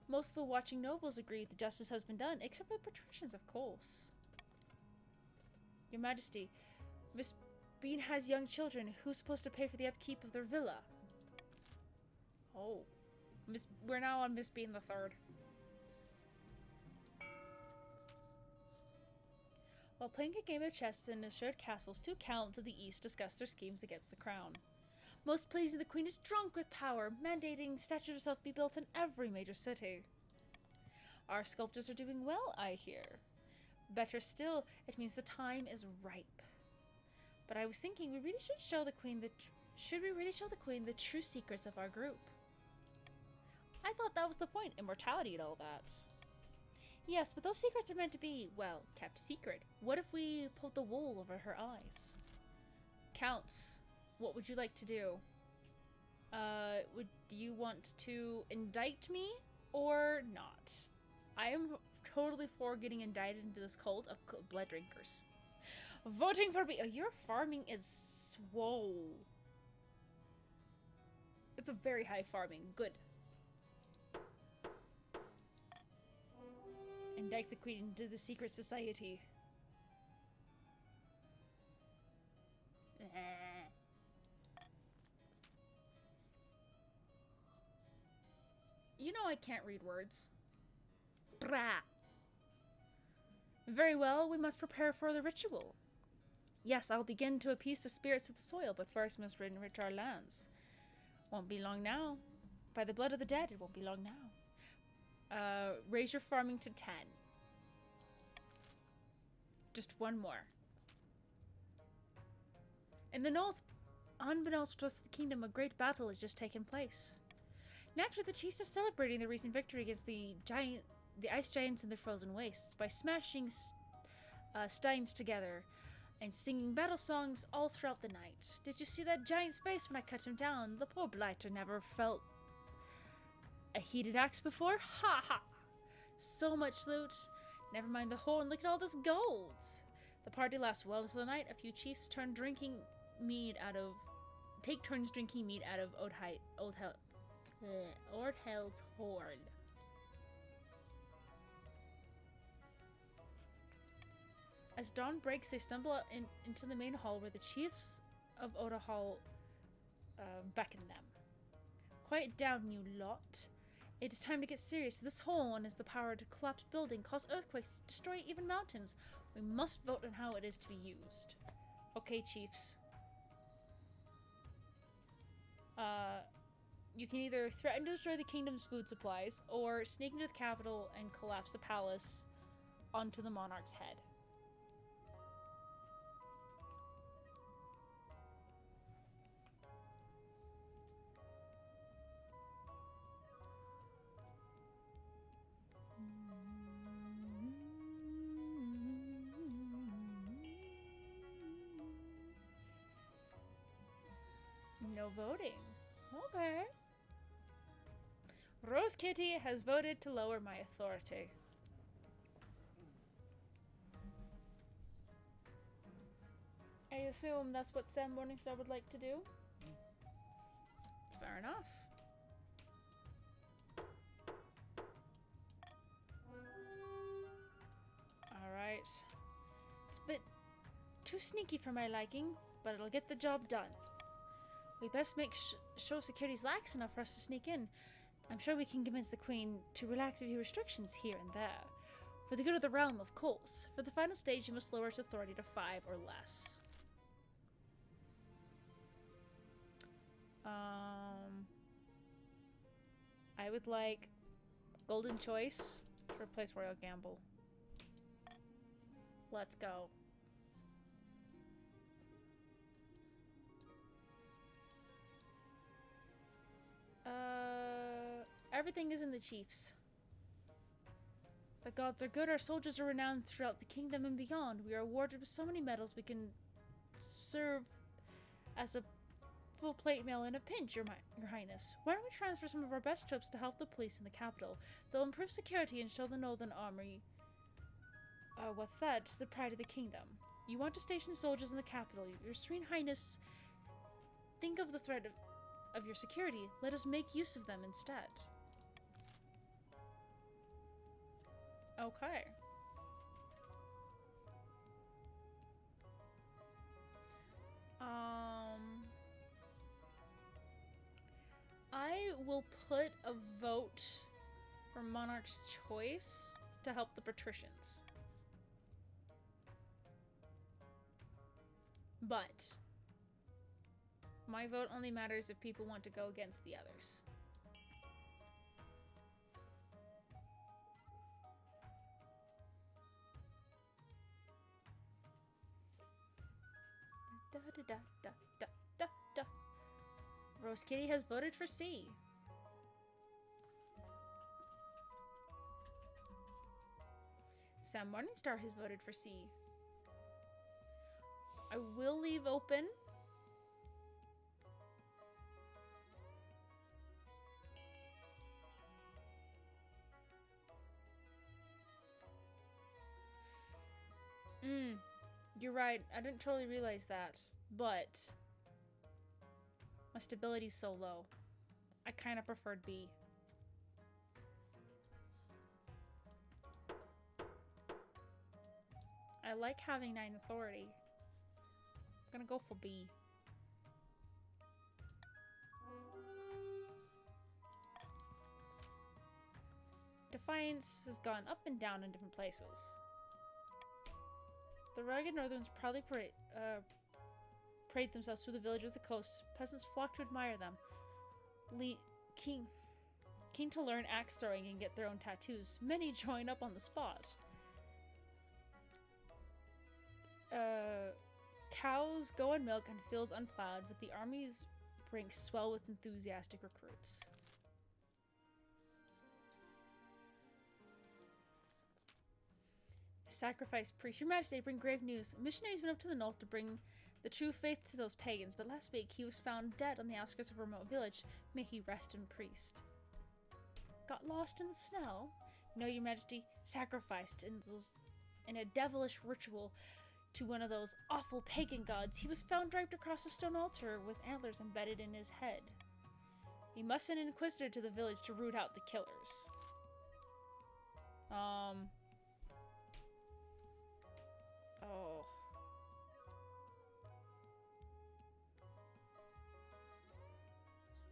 Most of the watching nobles agree that justice has been done, except the patricians, of course. Your Majesty, Miss Bean has young children. Who's supposed to pay for the upkeep of their villa? Oh. We're now on Miss Bean III. While playing a game of chess in assured castles, two counts of the east discuss their schemes against the crown. Most pleasing, the queen is drunk with power, mandating statues of herself be built in every major city. Our sculptors are doing well, I hear. Better still, it means the time is ripe. But I was thinking we really should show the queen should we really show the queen the true secrets of our group? I thought that was the point, immortality and all that. Yes, but those secrets are meant to be, well, kept secret. What if we pulled the wool over her eyes? Counts, what would you like to do? Do you want to indict me or not? I am totally for getting indicted into this cult of blood drinkers. Voting for me. Oh, your farming is swole. It's a very high farming. Good. Indict the queen into the secret society. You know I can't read words. Brah. Very well, we must prepare for the ritual. Yes, I'll begin to appease the spirits of the soil, but first must enrich our lands. Won't be long now. By the blood of the dead, it won't be long now. Raise your farming to 10. Just one more. In the north, unbeknownst to the kingdom, a great battle has just taken place. Naturally, the chiefs are celebrating the recent victory against the ice giants in the frozen wastes by smashing steins together and singing battle songs all throughout the night. Did you see that giant's face when I cut him down? The poor blighter never felt a heated axe before. Ha ha! So much loot. Never mind the horn. Look at all this gold. The party lasts well into the night. A few chiefs take turns drinking mead out of Ordheld's horn. As dawn breaks, they stumble into the main hall where the chiefs of Odahal beckon them. Quiet down, you lot. It is time to get serious. This horn has the power to collapse buildings, cause earthquakes, destroy even mountains. We must vote on how it is to be used. Okay, chiefs. You can either threaten to destroy the kingdom's food supplies, or sneak into the capital and collapse the palace onto the monarch's head. No voting. Okay. Rose Kitty has voted to lower my authority. I assume that's what Sam Morningstar would like to do. Fair enough. Alright. It's a bit too sneaky for my liking, but it'll get the job done. We best make sure security's lax enough for us to sneak in. I'm sure we can convince the Queen to relax a few restrictions here and there. For the good of the realm, of course. For the final stage, you must lower its authority to 5 or less. I would like Golden Choice to replace Royal Gamble. Let's go. Everything is in the chiefs. The gods are good, our soldiers are renowned throughout the kingdom and beyond. We are awarded with so many medals we can serve as a full plate meal in a pinch, your highness. Why don't we transfer some of our best troops to help the police in the capital? They'll improve security and show the Northern Army. What's that? It's the pride of the kingdom. You want to station soldiers in the capital. Your Serene Highness, think of the threat of your security. Let us make use of them instead. Okay. I will put a vote for Monarch's Choice to help the patricians. But My vote only matters if people want to go against the others. Da, da, da, da, da, da, da. Rose Kitty has voted for C. Sam Morningstar has voted for C. I will leave open. You're right. I didn't totally realize that. But my stability's so low. I kind of preferred B. I like having 9 authority. I'm gonna go for B. Defiance has gone up and down in different places. The rugged Northerns proudly parade themselves through the villages of the coast. Peasants flock to admire them. Keen to learn axe throwing and get their own tattoos. Many join up on the spot. Cows go on milk and fields unplowed, but the army's ranks swell with enthusiastic recruits. Sacrifice priest. Your Majesty, I bring grave news. Missionaries went up to the north to bring the true faith to those pagans, but last week he was found dead on the outskirts of a remote village. May he rest in peace. Got lost in the snow? No, Your Majesty, sacrificed in a devilish ritual to one of those awful pagan gods. He was found draped across a stone altar with antlers embedded in his head. We must send an inquisitor to the village to root out the killers. Oh.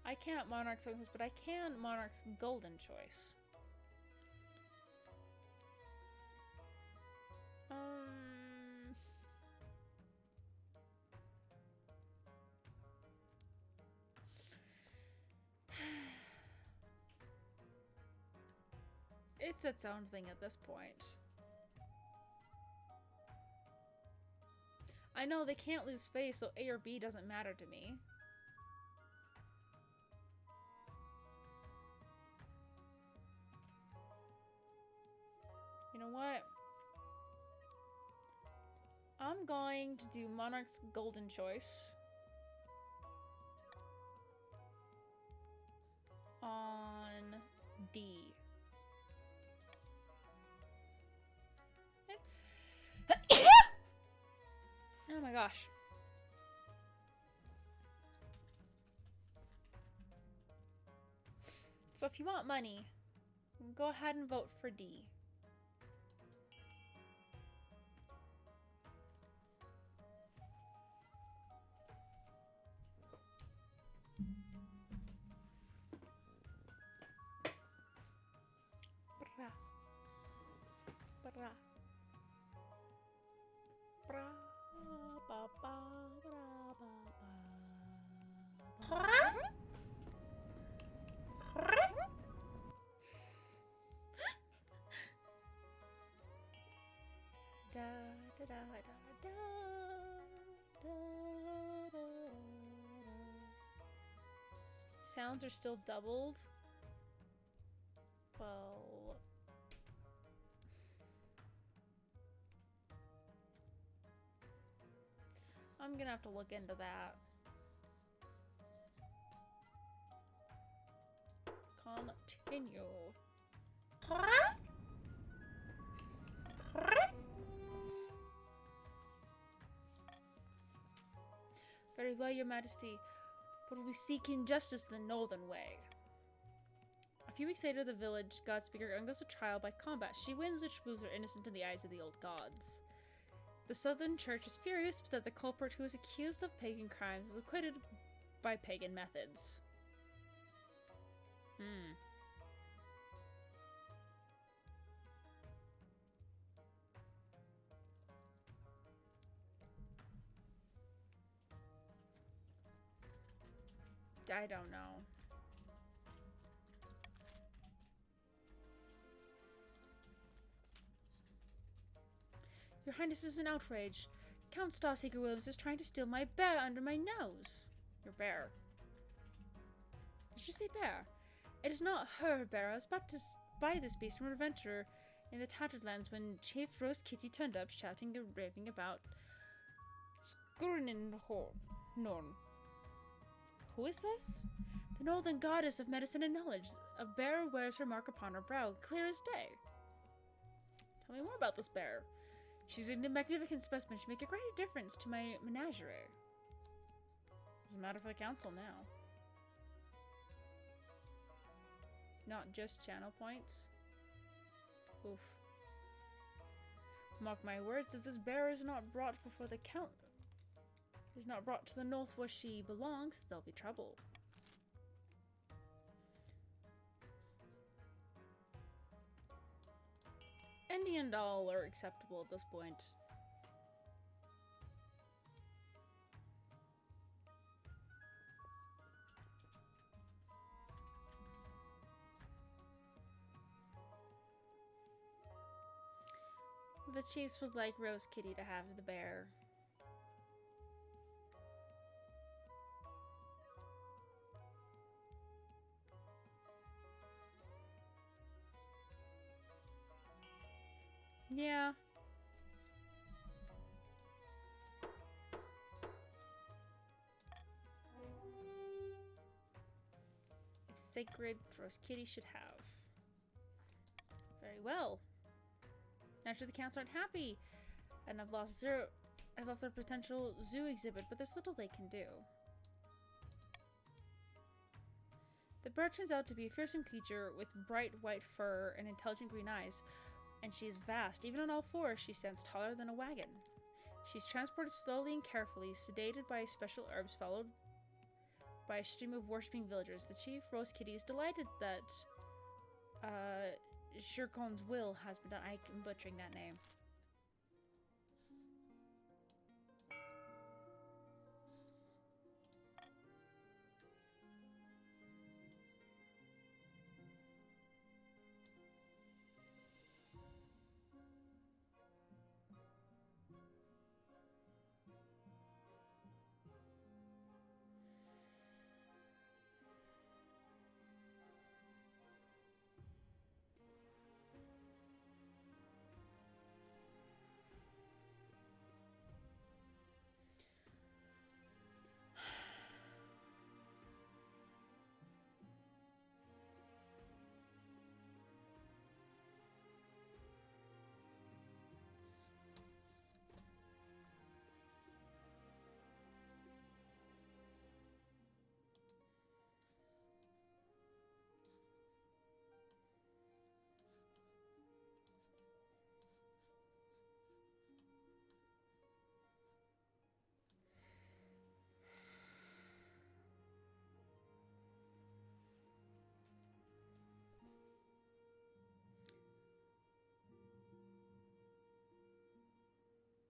I can't Monarch's Choice, but I can Monarch's Golden Choice. It's its own thing at this point. I know they can't lose face, so A or B doesn't matter to me. You know what? I'm going to do Monarch's Golden Choice on D. Oh my gosh. So if you want money, go ahead and vote for D. Bra. Bra. Bra. Ba, ba, bra, ba, ba, da, da, da, da, da, da, da, da. Sounds are still doubled. Well, I'm gonna have to look into that. Continue. Very well, Your Majesty, but we seek injustice the northern way. A few weeks later, the village god speaker undergoes a trial by combat. She wins, which proves her innocent in the eyes of the old gods. The southern church is furious that the culprit who is accused of pagan crimes was acquitted by pagan methods. I don't know. Your Highness is an outrage. Count Starseeker Williams is trying to steal my bear under my nose. Your bear. Did you say bear? It is not her bear. I was about to buy this beast from an adventurer in the Tattered Lands when Chief Rose Kitty turned up, shouting and raving about Skurninhorn. Who is this? The northern goddess of medicine and knowledge. A bear wears her mark upon her brow, clear as day. Tell me more about this bear. She's a magnificent specimen. She make a great difference to my menagerie. Doesn't matter for the council now. Not just channel points. Oof. Mark my words, if this bear is not brought before the count, is not brought to the north where she belongs, there'll be trouble. Any and all are acceptable at this point. The chiefs would like Rose Kitty to have the bear. Yeah. If sacred, Rose Kitty should have. Very well. Naturally, the counts aren't happy, and I've lost their potential zoo exhibit, but there's little they can do. The bird turns out to be a fearsome creature with bright white fur and intelligent green eyes, and she is vast. Even on all fours, she stands taller than a wagon. She's transported slowly and carefully, sedated by special herbs, followed by a stream of worshipping villagers. The chief, Rose Kitty, is delighted that Shirkon's will has been done. I am butchering that name.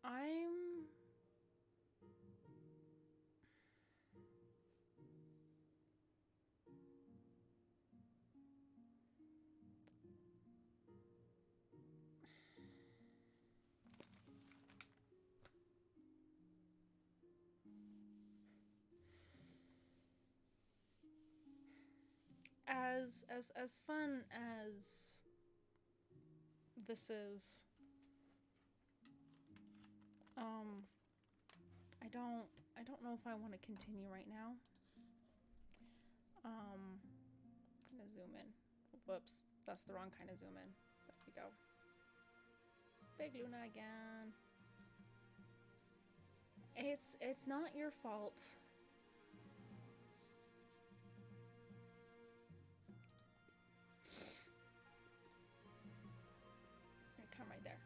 I'm... As fun as this is, I don't know if I want to continue right now. I'm gonna zoom in. Whoops, that's the wrong kind of zoom in. There we go. Big Luna again. It's not your fault. Come right there.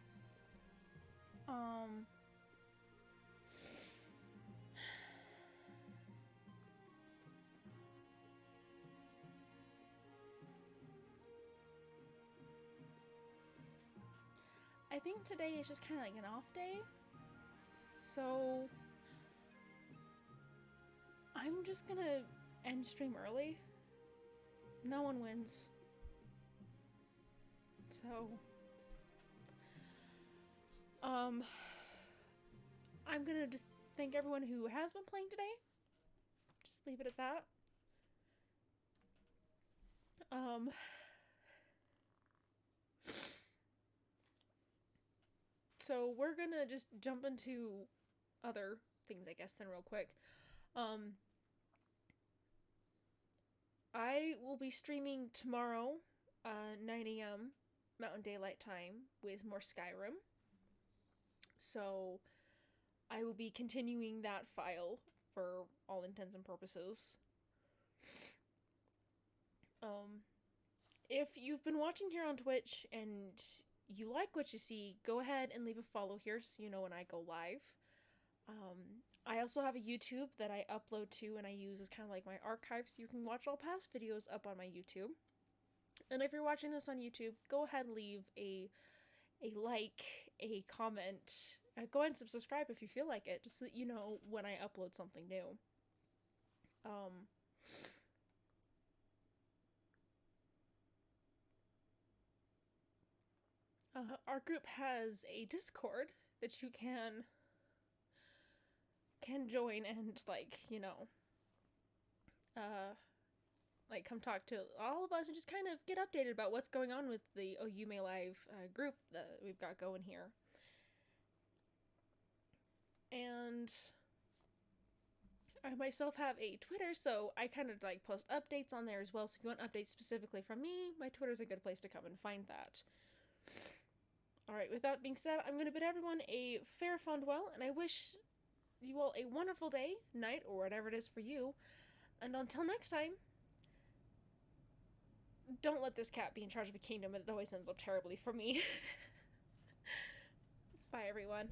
I think today is just kind of like an off day. So I'm just gonna end stream early, no one wins. So, I'm gonna just thank everyone who has been playing today. Just leave it at that. So we're gonna just jump into other things, I guess, then real quick. I will be streaming tomorrow, 9 a.m. Mountain Daylight Time with more Skyrim. So I will be continuing that file for all intents and purposes. If you've been watching here on Twitch and you like what you see, go ahead and leave a follow here so you know when I go live. I also have a YouTube that I upload to and I use as kind of like my archive, so you can watch all past videos up on my YouTube. And if you're watching this on YouTube, go ahead and leave a like, a comment. Go ahead and subscribe if you feel like it, just so that you know when I upload something new. Our group has a Discord that you can join and, like, you know, like, come talk to all of us and just kind of get updated about what's going on with the OU May Live group that we've got going here. And I myself have a Twitter, so I kind of like post updates on there as well. So if you want updates specifically from me, my Twitter's a good place to come and find that. Alright, with that being said, I'm going to bid everyone a fair farewell, and I wish you all a wonderful day, night, or whatever it is for you. And until next time, don't let this cat be in charge of a kingdom. It always ends up terribly for me. Bye, everyone.